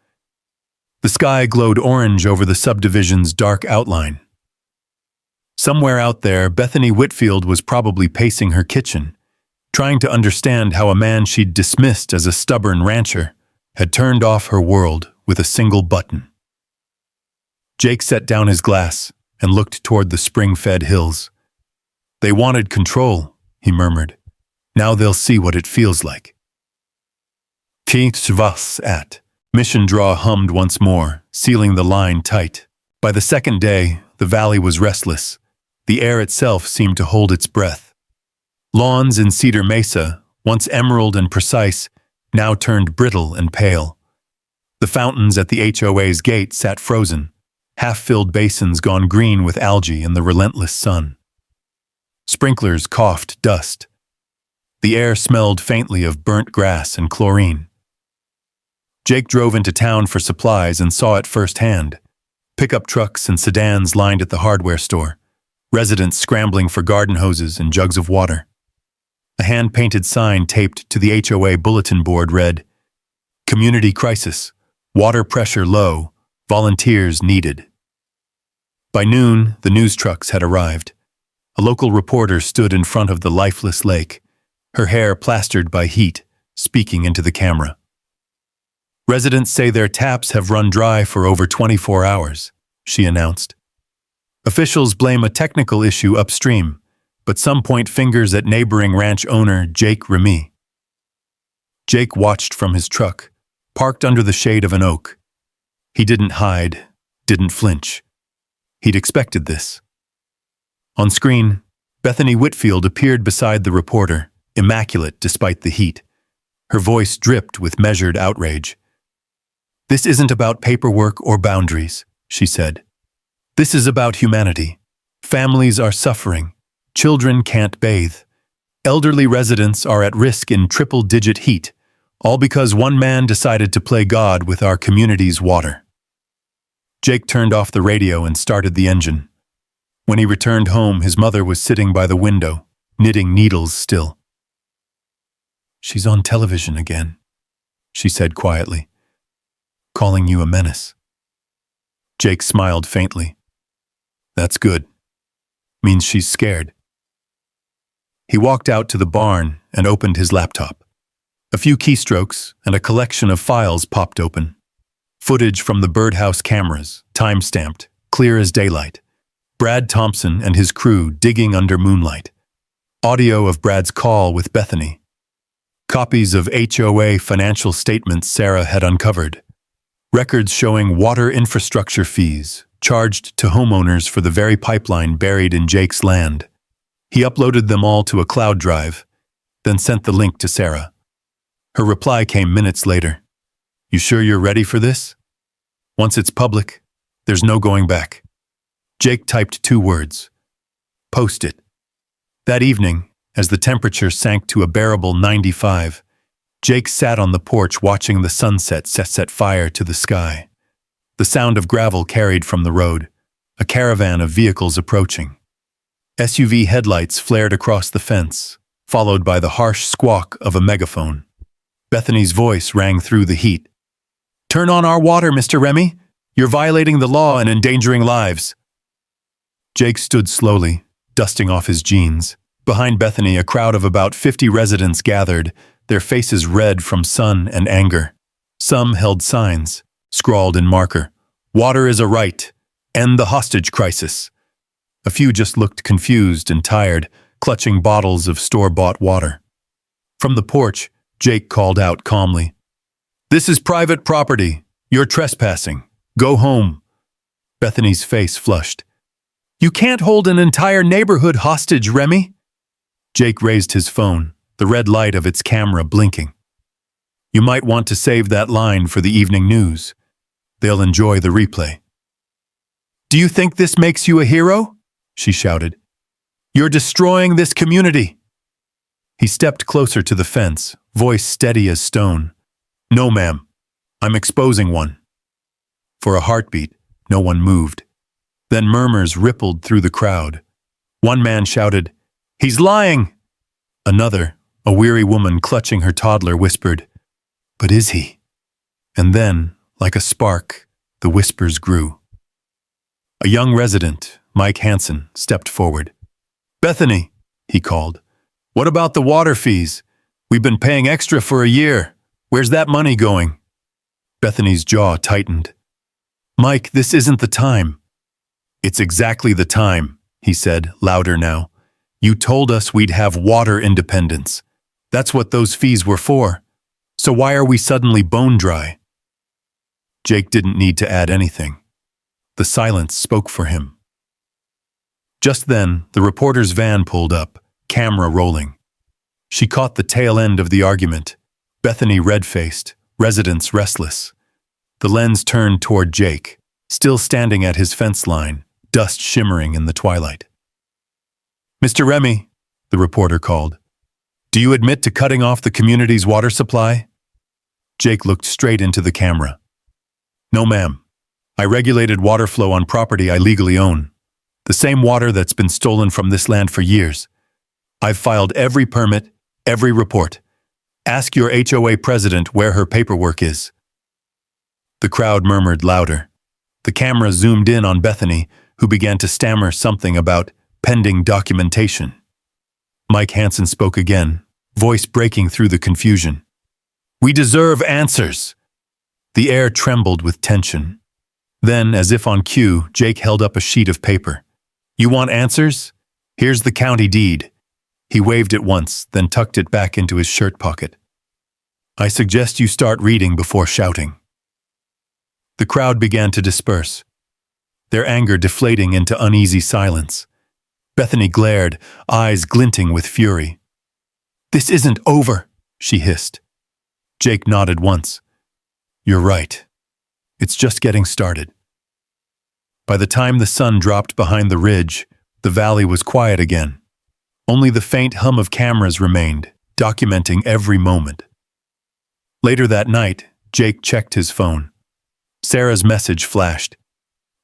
The sky glowed orange over the subdivision's dark outline. Somewhere out there, Bethany Whitfield was probably pacing her kitchen, trying to understand how a man she'd dismissed as a stubborn rancher had turned off her world with a single button. Jake set down his glass and looked toward the spring-fed hills. "They wanted control," he murmured. "Now they'll see what it feels like." "Was at." Mission Draw hummed once more, sealing the line tight. By the second day, the valley was restless. The air itself seemed to hold its breath. Lawns in Cedar Mesa, once emerald and precise, now turned brittle and pale. The fountains at the HOA's gate sat frozen, half-filled basins gone green with algae in the relentless sun. Sprinklers coughed dust. The air smelled faintly of burnt grass and chlorine. Jake drove into town for supplies and saw it firsthand. Pickup trucks and sedans lined at the hardware store, residents scrambling for garden hoses and jugs of water. A hand-painted sign taped to the HOA bulletin board read, "Community crisis, water pressure low, volunteers needed." By noon, the news trucks had arrived. A local reporter stood in front of the lifeless lake, her hair plastered by heat, speaking into the camera. "Residents say their taps have run dry for over 24 hours, she announced. Officials blame a technical issue upstream, but some point fingers at neighboring ranch owner Jake Remy. Jake watched from his truck, parked under the shade of an oak. He didn't hide, didn't flinch. He'd expected this. On screen, Bethany Whitfield appeared beside the reporter, immaculate despite the heat. Her voice dripped with measured outrage. "This isn't about paperwork or boundaries," she said. "This is about humanity. Families are suffering. Children can't bathe. Elderly residents are at risk in triple-digit heat, all because one man decided to play God with our community's water. Jake turned off the radio and started the engine. When he returned home, his mother was sitting by the window, knitting needles still. "She's on television again," she said quietly. "Calling you a menace." Jake smiled faintly. "That's good. Means she's scared." He walked out to the barn and opened his laptop. A few keystrokes and a collection of files popped open. Footage from the birdhouse cameras, time-stamped, clear as daylight. Brad Thompson and his crew digging under moonlight. Audio of Brad's call with Bethany. Copies of HOA financial statements Sarah had uncovered. Records showing water infrastructure fees charged to homeowners for the very pipeline buried in Jake's land. He uploaded them all to a cloud drive, then sent the link to Sarah. Her reply came minutes later. "You sure you're ready for this? Once it's public, there's no going back." Jake typed 2 words. "Post it." That evening, as the temperature sank to a bearable 95, Jake sat on the porch watching the sunset set fire to the sky. The sound of gravel carried from the road, a caravan of vehicles approaching. SUV headlights flared across the fence, followed by the harsh squawk of a megaphone. Bethany's voice rang through the heat. "Turn on our water, Mr. Remy. You're violating the law and endangering lives." Jake stood slowly, dusting off his jeans. Behind Bethany, a crowd of about 50 residents gathered, their faces red from sun and anger. Some held signs, scrawled in marker, "Water is a right. End the hostage crisis." A few just looked confused and tired, clutching bottles of store-bought water. From the porch, Jake called out calmly, "This is private property. You're trespassing. Go home." Bethany's face flushed. "You can't hold an entire neighborhood hostage, Remy." Jake raised his phone, the red light of its camera blinking. "You might want to save that line for the evening news. They'll enjoy the replay." "Do you think this makes you a hero?" she shouted. "You're destroying this community." He stepped closer to the fence, voice steady as stone. "No, ma'am. I'm exposing one." For a heartbeat, no one moved. Then murmurs rippled through the crowd. One man shouted, "He's lying!" Another, a weary woman clutching her toddler, whispered, "But is he?" And then, like a spark, the whispers grew. A young resident, Mike Hansen, stepped forward. "Bethany," he called, "what about the water fees? We've been paying extra for a year. Where's that money going?" Bethany's jaw tightened. "Mike, this isn't the time." "It's exactly the time," he said, louder now. "You told us we'd have water independence. That's what those fees were for. So why are we suddenly bone dry?" Jake didn't need to add anything. The silence spoke for him. Just then, the reporter's van pulled up, camera rolling. She caught the tail end of the argument. Bethany red-faced, residents restless. The lens turned toward Jake, still standing at his fence line, dust shimmering in the twilight. "Mr. Remy," the reporter called, "do you admit to cutting off the community's water supply?" Jake looked straight into the camera. "No, ma'am. I regulated water flow on property I legally own. The same water that's been stolen from this land for years. I've filed every permit, every report. Ask your HOA president where her paperwork is." The crowd murmured louder. The camera zoomed in on Bethany, who began to stammer something about pending documentation. Mike Hansen spoke again, voice breaking through the confusion. "We deserve answers." The air trembled with tension. Then, as if on cue, Jake held up a sheet of paper. "You want answers? Here's the county deed." He waved it once, then tucked it back into his shirt pocket. "I suggest you start reading before shouting." The crowd began to disperse, their anger deflating into uneasy silence. Bethany glared, eyes glinting with fury. "This isn't over," she hissed. Jake nodded once. "You're right. It's just getting started." By the time the sun dropped behind the ridge, the valley was quiet again. Only the faint hum of cameras remained, documenting every moment. Later that night, Jake checked his phone. Sarah's message flashed.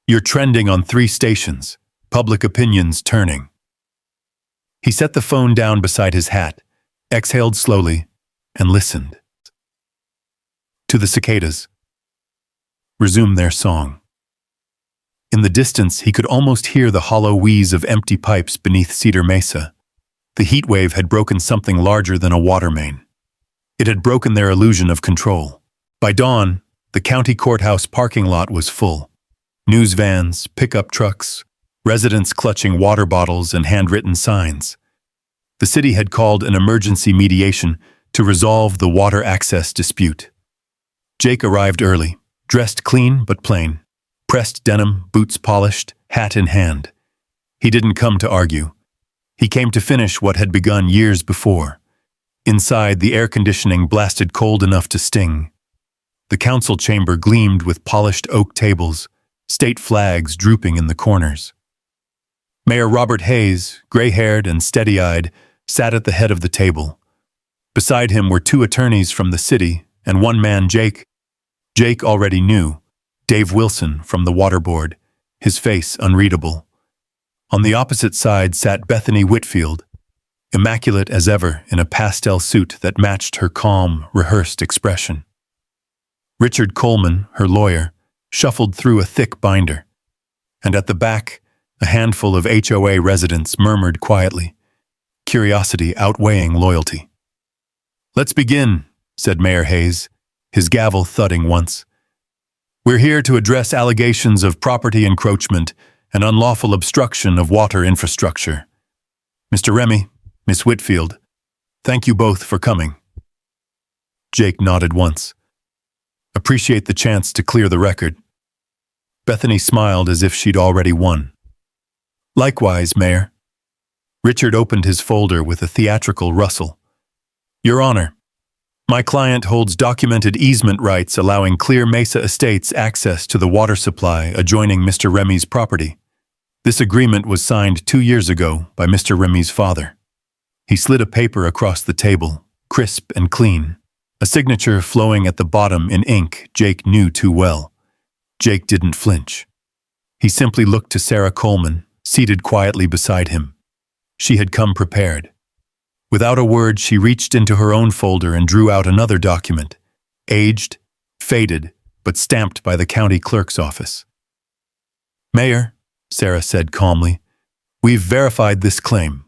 "You're trending on 3 stations. Public opinion's turning." He set the phone down beside his hat, exhaled slowly, and listened. To the cicadas resumed their song. In the distance, he could almost hear the hollow wheeze of empty pipes beneath Cedar Mesa. The heat wave had broken something larger than a water main. It had broken their illusion of control. By dawn, the county courthouse parking lot was full. News vans, pickup trucks, residents clutching water bottles and handwritten signs. The city had called an emergency mediation to resolve the water access dispute. Jake arrived early, dressed clean but plain. Pressed denim, boots polished, hat in hand. He didn't come to argue. He came to finish what had begun years before. Inside, the air conditioning blasted cold enough to sting. The council chamber gleamed with polished oak tables, state flags drooping in the corners. Mayor Robert Hayes, gray-haired and steady-eyed, sat at the head of the table. Beside him were 2 attorneys from the city and one man, Jake. Jake already knew. Dave Wilson from the Water Board, his face unreadable. On the opposite side sat Bethany Whitfield, immaculate as ever in a pastel suit that matched her calm, rehearsed expression. Richard Coleman, her lawyer, shuffled through a thick binder, and at the back, a handful of HOA residents murmured quietly, curiosity outweighing loyalty. "Let's begin," said Mayor Hayes, his gavel thudding once. "We're here to address allegations of property encroachment and unlawful obstruction of water infrastructure. Mr. Remy, Miss Whitfield, thank you both for coming." Jake nodded once. "Appreciate the chance to clear the record." Bethany smiled as if she'd already won. "Likewise, Mayor." Richard opened his folder with a theatrical rustle. "Your Honor, my client holds documented easement rights allowing Clear Mesa Estates access to the water supply adjoining Mr. Remy's property. This agreement was signed 2 years ago by Mr. Remy's father." He slid a paper across the table, crisp and clean, a signature flowing at the bottom in ink Jake knew too well. Jake didn't flinch. He simply looked to Sarah Coleman, seated quietly beside him. She had come prepared. Without a word, she reached into her own folder and drew out another document, aged, faded, but stamped by the county clerk's office. "Mayor," Sarah said calmly, "we've verified this claim.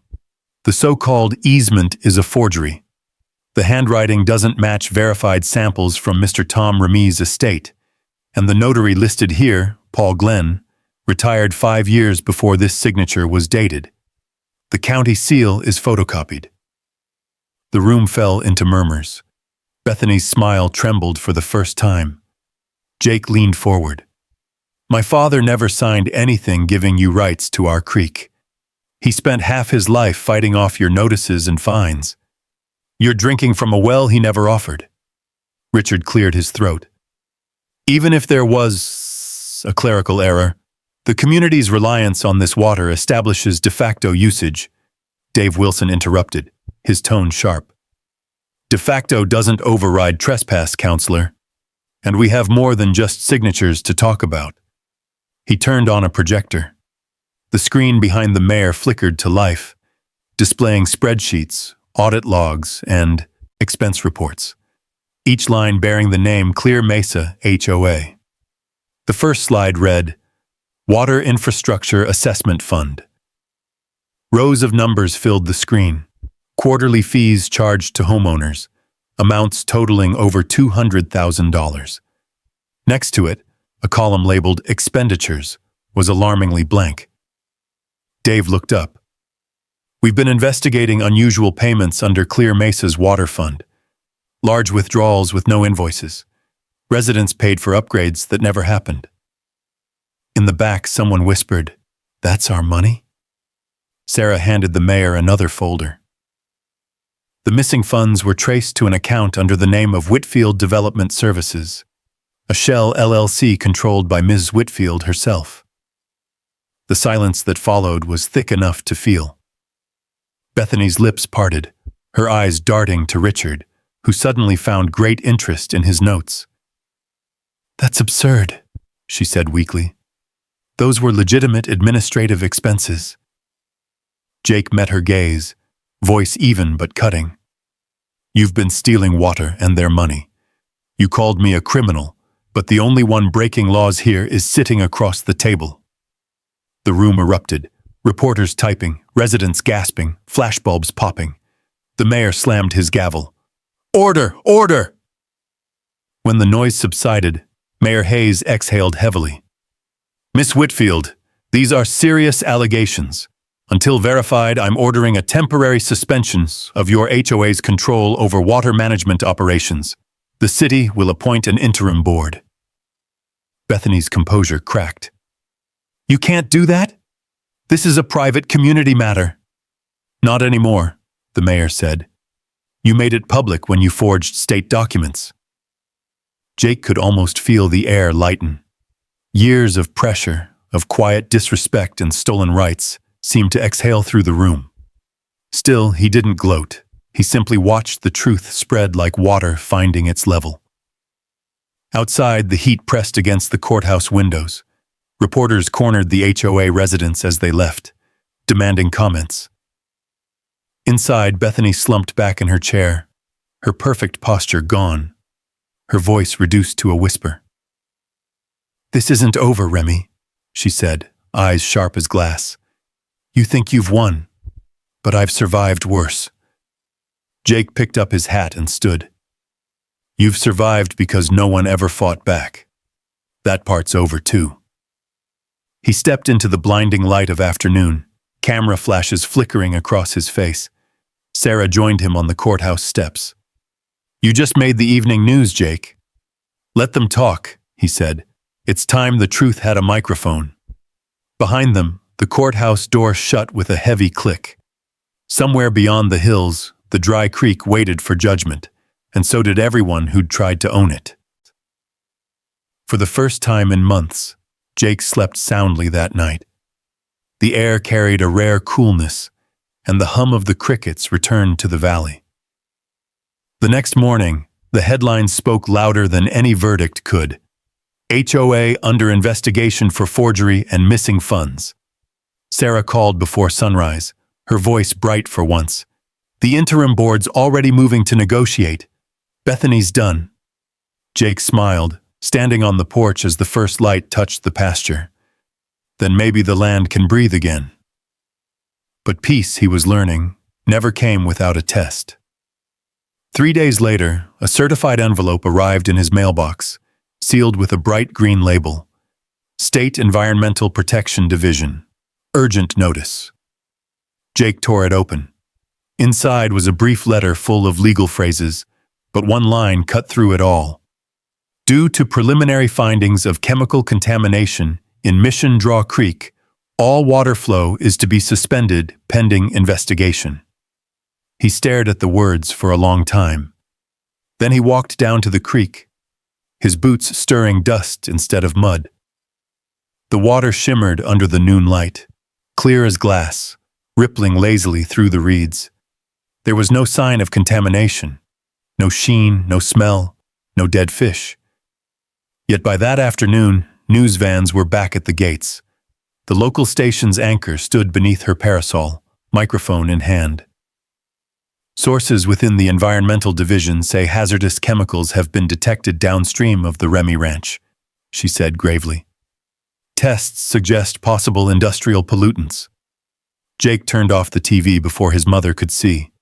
The so-called easement is a forgery. The handwriting doesn't match verified samples from Mr. Tom Remy's estate, and the notary listed here, Paul Glenn, retired 5 years before this signature was dated. The county seal is photocopied." The room fell into murmurs. Bethany's smile trembled for the first time. Jake leaned forward. "My father never signed anything giving you rights to our creek. He spent half his life fighting off your notices and fines. You're drinking from a well he never offered." Richard cleared his throat. "Even if there was a clerical error, the community's reliance on this water establishes de facto usage." Dave Wilson interrupted, his tone sharp. "De facto doesn't override trespass, counselor. And we have more than just signatures to talk about." He turned on a projector. The screen behind the mayor flickered to life, displaying spreadsheets, audit logs, and expense reports, each line bearing the name Clear Mesa HOA. The first slide read, "Water Infrastructure Assessment Fund." Rows of numbers filled the screen. Quarterly fees charged to homeowners, amounts totaling over $200,000. Next to it, a column labeled Expenditures was alarmingly blank. Dave looked up. "We've been investigating unusual payments under Clear Mesa's water fund. Large withdrawals with no invoices. Residents paid for upgrades that never happened." In the back, someone whispered, "That's our money?" Sarah handed the mayor another folder. The missing funds were traced to an account under the name of Whitfield Development Services, a shell LLC controlled by Ms. Whitfield herself. The silence that followed was thick enough to feel. Bethany's lips parted, her eyes darting to Richard, who suddenly found great interest in his notes. "That's absurd," she said weakly. "Those were legitimate administrative expenses." Jake met her gaze, voice even but cutting. "You've been stealing water and their money. You called me a criminal, but the only one breaking laws here is sitting across the table." The room erupted, reporters typing, residents gasping, flashbulbs popping. The mayor slammed his gavel. "Order! Order!" When the noise subsided, Mayor Hayes exhaled heavily. "Miss Whitfield, these are serious allegations. Until verified, I'm ordering a temporary suspension of your HOA's control over water management operations. The city will appoint an interim board." Bethany's composure cracked. "You can't do that? This is a private community matter." "Not anymore," the mayor said. "You made it public when you forged state documents." Jake could almost feel the air lighten. Years of pressure, of quiet disrespect and stolen rights, seemed to exhale through the room. Still, he didn't gloat. He simply watched the truth spread like water finding its level. Outside, the heat pressed against the courthouse windows. Reporters cornered the HOA residents as they left, demanding comments. Inside, Bethany slumped back in her chair, her perfect posture gone, her voice reduced to a whisper. "This isn't over, Remy," she said, eyes sharp as glass. "You think you've won, but I've survived worse." Jake picked up his hat and stood. "You've survived because no one ever fought back. That part's over too." He stepped into the blinding light of afternoon, camera flashes flickering across his face. Sarah joined him on the courthouse steps. "You just made the evening news, Jake." "Let them talk," he said. "It's time the truth had a microphone." Behind them, the courthouse door shut with a heavy click. Somewhere beyond the hills, the dry creek waited for judgment, and so did everyone who'd tried to own it. For the first time in months, Jake slept soundly that night. The air carried a rare coolness, and the hum of the crickets returned to the valley. The next morning, the headlines spoke louder than any verdict could. HOA under investigation for forgery and missing funds. Sarah called before sunrise, her voice bright for once. "The interim board's already moving to negotiate. Bethany's done." Jake smiled, standing on the porch as the first light touched the pasture. Then maybe the land can breathe again. But peace, he was learning, never came without a test. 3 days later, a certified envelope arrived in his mailbox, sealed with a bright green label. State Environmental Protection Division. Urgent notice. Jake tore it open. Inside was a brief letter full of legal phrases, but one line cut through it all. "Due to preliminary findings of chemical contamination in Mission Draw Creek, all water flow is to be suspended pending investigation." He stared at the words for a long time. Then he walked down to the creek, his boots stirring dust instead of mud. The water shimmered under the noon light, clear as glass, rippling lazily through the reeds. There was no sign of contamination, no sheen, no smell, no dead fish. Yet by that afternoon, news vans were back at the gates. The local station's anchor stood beneath her parasol, microphone in hand. "Sources within the Environmental Division say hazardous chemicals have been detected downstream of the Remy Ranch," she said gravely. "Tests suggest possible industrial pollutants." Jake turned off the TV before his mother could see.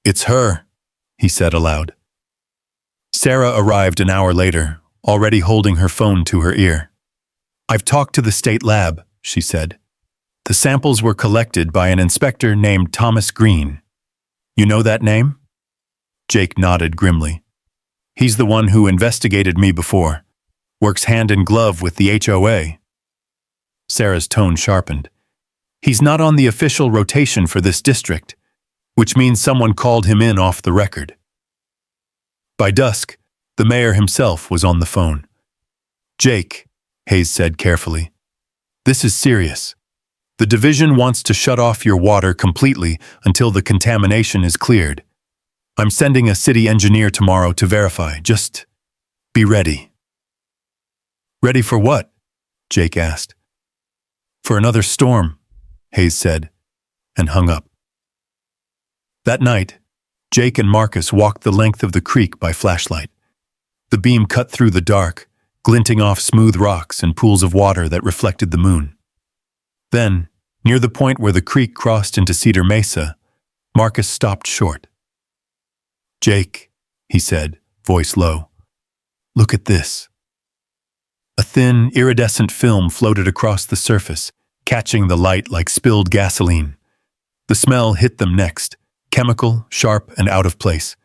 "It's her," he said aloud. Sarah arrived an hour later, already holding her phone to her ear. "I've talked to the state lab," she said. "The samples were collected by an inspector named Thomas Green. You know that name?" Jake nodded grimly. "He's the one who investigated me before. Works hand in glove with the HOA." Sarah's tone sharpened. "He's not on the official rotation for this district, which means someone called him in off the record." By dusk, the mayor himself was on the phone. "Jake," Hayes said carefully, "this is serious. The division wants to shut off your water completely until the contamination is cleared. I'm sending a city engineer tomorrow to verify. Just be ready." "Ready for what?" Jake asked. "For another storm," Hayes said, and hung up. That night, Jake and Marcus walked the length of the creek by flashlight. The beam cut through the dark, glinting off smooth rocks and pools of water that reflected the moon. Then, near the point where the creek crossed into Cedar Mesa, Marcus stopped short. "Jake," he said, voice low, "look at this." A thin, iridescent film floated across the surface, catching the light like spilled gasoline. The smell hit them next, chemical, sharp, and out of place.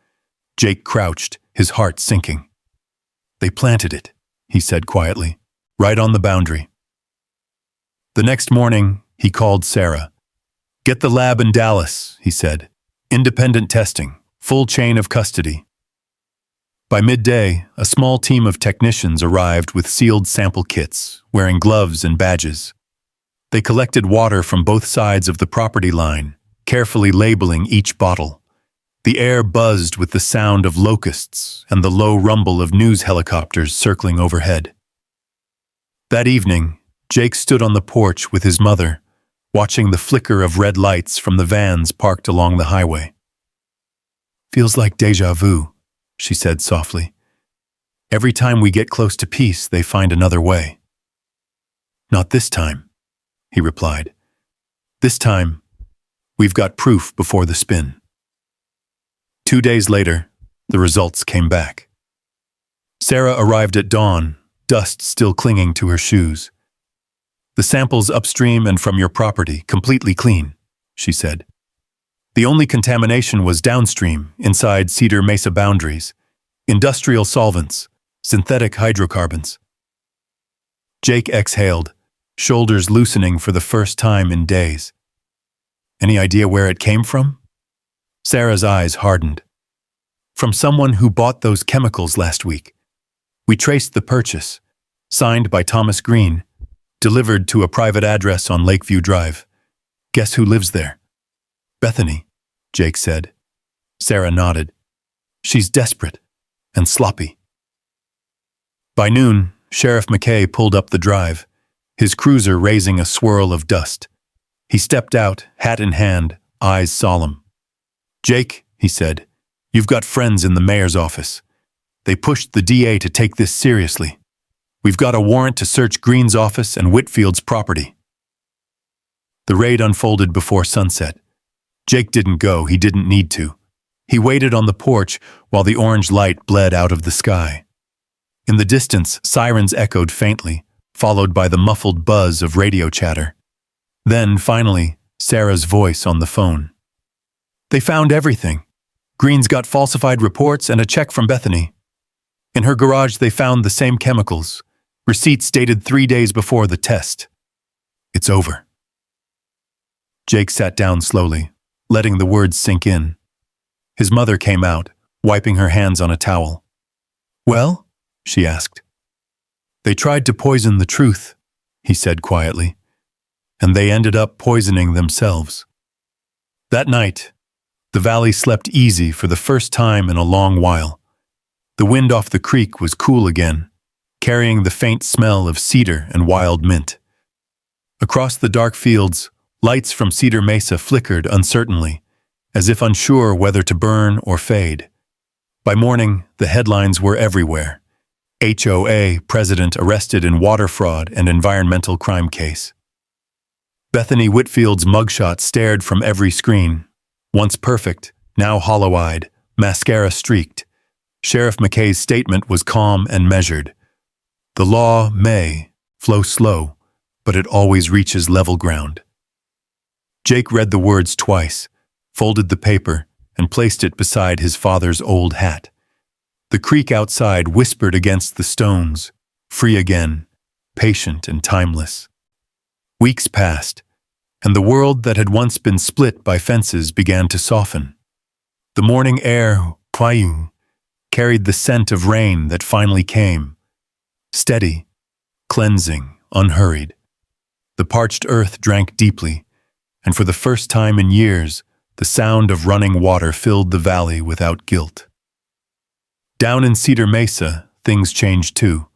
Jake crouched, his heart sinking. "They planted it," he said quietly, "right on the boundary." The next morning, he called Sarah. "Get the lab in Dallas," he said. "Independent testing, full chain of custody." By midday, a small team of technicians arrived with sealed sample kits, wearing gloves and badges. They collected water from both sides of the property line, carefully labeling each bottle. The air buzzed with the sound of locusts and the low rumble of news helicopters circling overhead. That evening, Jake stood on the porch with his mother, watching the flicker of red lights from the vans parked along the highway. "Feels like déjà vu," she said softly. "Every time we get close to peace, they find another way." "Not this time," he replied. "This time, we've got proof before the spin." 2 days later, the results came back. Sarah arrived at dawn, dust still clinging to her shoes. "The samples upstream and from your property, completely clean," she said. "The only contamination was downstream, inside Cedar Mesa boundaries. Industrial solvents, synthetic hydrocarbons." Jake exhaled, shoulders loosening for the first time in days. "Any idea where it came from?" Sarah's eyes hardened. "From someone who bought those chemicals last week. We traced the purchase, signed by Thomas Green, delivered to a private address on Lakeview Drive. Guess who lives there?" "Bethany," Jake said. Sarah nodded. "She's desperate and sloppy." By noon, Sheriff McKay pulled up the drive, his cruiser raising a swirl of dust. He stepped out, hat in hand, eyes solemn. "Jake," he said, "you've got friends in the mayor's office. They pushed the DA to take this seriously. We've got a warrant to search Green's office and Whitfield's property." The raid unfolded before sunset. Jake didn't go, he didn't need to. He waited on the porch while the orange light bled out of the sky. In the distance, sirens echoed faintly, followed by the muffled buzz of radio chatter. Then, finally, Sarah's voice on the phone. "They found everything. Green's got falsified reports and a check from Bethany. In her garage they found the same chemicals, receipts dated 3 days before the test. It's over." Jake sat down slowly, letting the words sink in. His mother came out, wiping her hands on a towel. "Well?" she asked. "They tried to poison the truth," he said quietly, "and they ended up poisoning themselves." That night, the valley slept easy for the first time in a long while. The wind off the creek was cool again, carrying the faint smell of cedar and wild mint. Across the dark fields, lights from Cedar Mesa flickered uncertainly, as if unsure whether to burn or fade. By morning, the headlines were everywhere. HOA president arrested in water fraud and environmental crime case. Bethany Whitfield's mugshot stared from every screen. Once perfect, now hollow-eyed, mascara streaked. Sheriff McKay's statement was calm and measured. "The law may flow slow, but it always reaches level ground." Jake read the words twice, folded the paper, and placed it beside his father's old hat. The creek outside whispered against the stones, free again, patient and timeless. Weeks passed, and the world that had once been split by fences began to soften. The morning air, poiou, carried the scent of rain that finally came. Steady, cleansing, unhurried. The parched earth drank deeply, and for the first time in years, the sound of running water filled the valley without guilt. Down in Cedar Mesa, things changed too.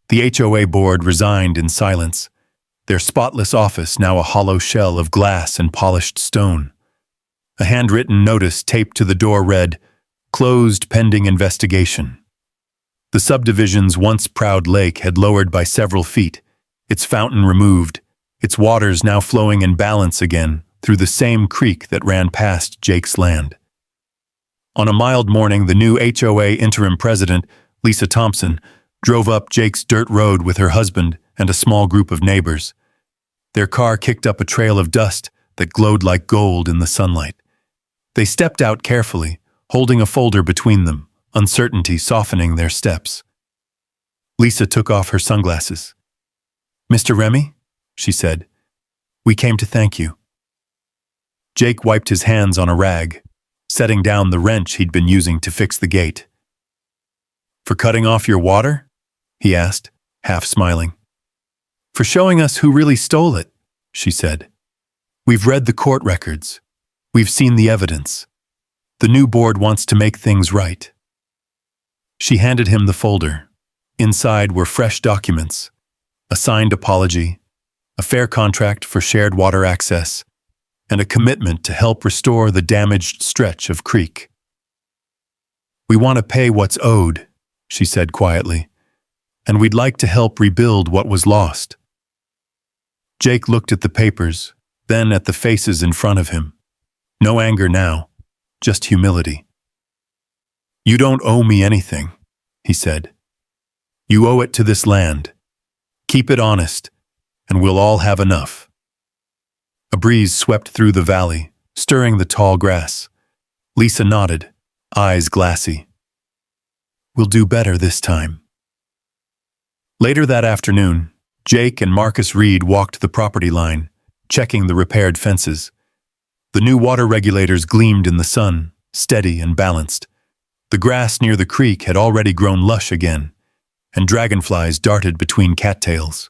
The HOA board resigned in silence, their spotless office now a hollow shell of glass and polished stone. A handwritten notice taped to the door read, "Closed pending investigation." The subdivision's once proud lake had lowered by several feet, its fountain removed, its waters now flowing in balance again through the same creek that ran past Jake's land. On a mild morning, the new HOA interim president, Lisa Thompson, drove up Jake's dirt road with her husband and a small group of neighbors. Their car kicked up a trail of dust that glowed like gold in the sunlight. They stepped out carefully, holding a folder between them, uncertainty softening their steps. Lisa took off her sunglasses. "Mr. Remy," she said, "we came to thank you." Jake wiped his hands on a rag, setting down the wrench he'd been using to fix the gate. "For cutting off your water?" he asked, half smiling. "For showing us who really stole it," she said. "We've read the court records. We've seen the evidence. The new board wants to make things right." She handed him the folder. Inside were fresh documents, a signed apology, a fair contract for shared water access, and a commitment to help restore the damaged stretch of creek. "We want to pay what's owed," she said quietly, "and we'd like to help rebuild what was lost." Jake looked at the papers, then at the faces in front of him. No anger now, just humility. "You don't owe me anything," he said. "You owe it to this land. Keep it honest, and we'll all have enough." A breeze swept through the valley, stirring the tall grass. Lisa nodded, eyes glassy. "We'll do better this time." Later that afternoon, Jake and Marcus Reed walked the property line, checking the repaired fences. The new water regulators gleamed in the sun, steady and balanced. The grass near the creek had already grown lush again, and dragonflies darted between cattails.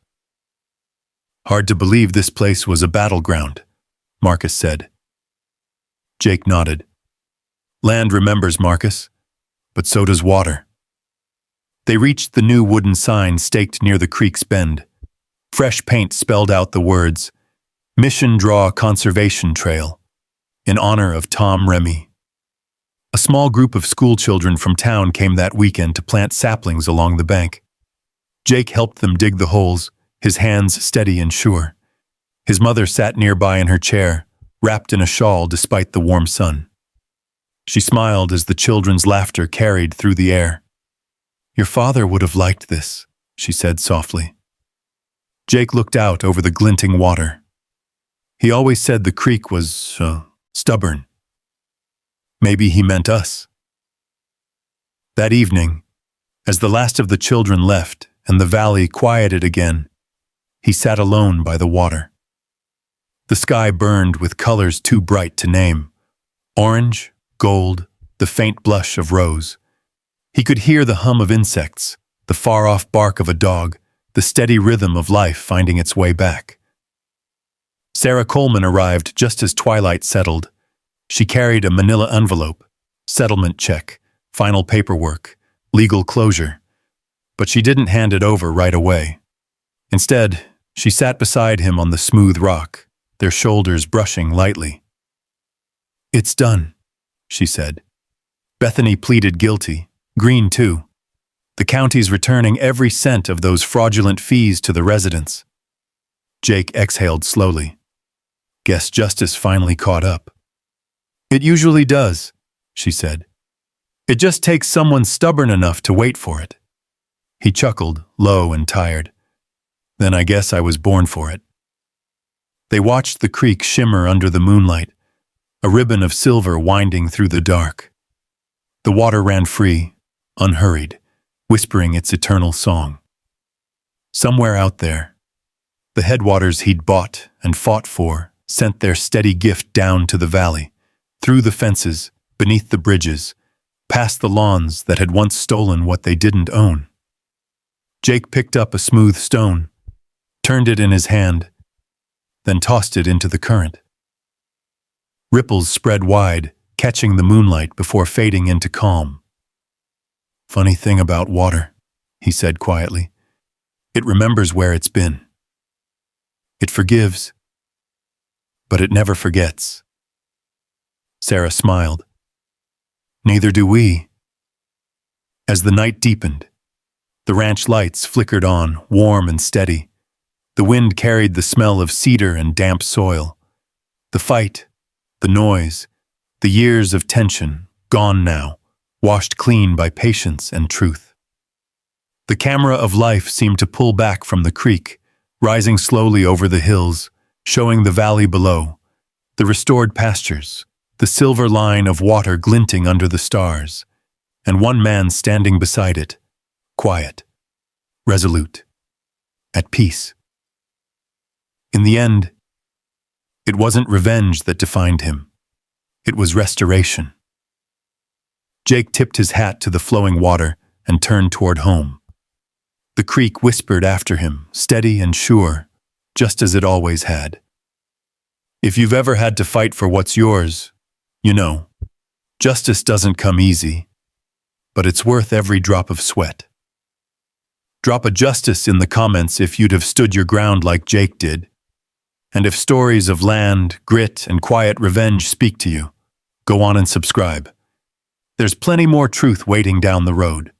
"Hard to believe this place was a battleground," Marcus said. Jake nodded. "Land remembers, Marcus, but so does water." They reached the new wooden sign staked near the creek's bend. Fresh paint spelled out the words, "Mission Draw Conservation Trail," in honor of Tom Remy. A small group of schoolchildren from town came that weekend to plant saplings along the bank. Jake helped them dig the holes, his hands steady and sure. His mother sat nearby in her chair, wrapped in a shawl despite the warm sun. She smiled as the children's laughter carried through the air. "Your father would have liked this," she said softly. Jake looked out over the glinting water. He always said the creek was, stubborn. Maybe he meant us. That evening, as the last of the children left and the valley quieted again, he sat alone by the water. The sky burned with colors too bright to name. Orange, gold, the faint blush of rose. He could hear the hum of insects, the far-off bark of a dog, the steady rhythm of life finding its way back. Sarah Coleman arrived just as twilight settled. She carried a manila envelope, settlement check, final paperwork, legal closure. But she didn't hand it over right away. Instead, she sat beside him on the smooth rock, their shoulders brushing lightly. "It's done," she said. Bethany pleaded guilty, green too. The county's returning every cent of those fraudulent fees to the residents. Jake exhaled slowly. Guess justice finally caught up. "It usually does," she said. "It just takes someone stubborn enough to wait for it." He chuckled, low and tired. "Then I guess I was born for it." They watched the creek shimmer under the moonlight, a ribbon of silver winding through the dark. The water ran free, unhurried, whispering its eternal song. Somewhere out there, the headwaters he'd bought and fought for sent their steady gift down to the valley, through the fences, beneath the bridges, past the lawns that had once stolen what they didn't own. Jake picked up a smooth stone, turned it in his hand, then tossed it into the current. Ripples spread wide, catching the moonlight before fading into calm. "Funny thing about water," he said quietly. "It remembers where it's been. It forgives, but it never forgets." Sarah smiled. "Neither do we." As the night deepened, the ranch lights flickered on, warm and steady. The wind carried the smell of cedar and damp soil. The fight, the noise, the years of tension, gone now, washed clean by patience and truth. The camera of life seemed to pull back from the creek, rising slowly over the hills, showing the valley below, the restored pastures, the silver line of water glinting under the stars, and one man standing beside it, quiet, resolute, at peace. In the end, it wasn't revenge that defined him. It was restoration. Jake tipped his hat to the flowing water and turned toward home. The creek whispered after him, steady and sure, just as it always had. If you've ever had to fight for what's yours, you know, justice doesn't come easy, but it's worth every drop of sweat. Drop a justice in the comments if you'd have stood your ground like Jake did. And if stories of land, grit, and quiet revenge speak to you, go on and subscribe. There's plenty more truth waiting down the road.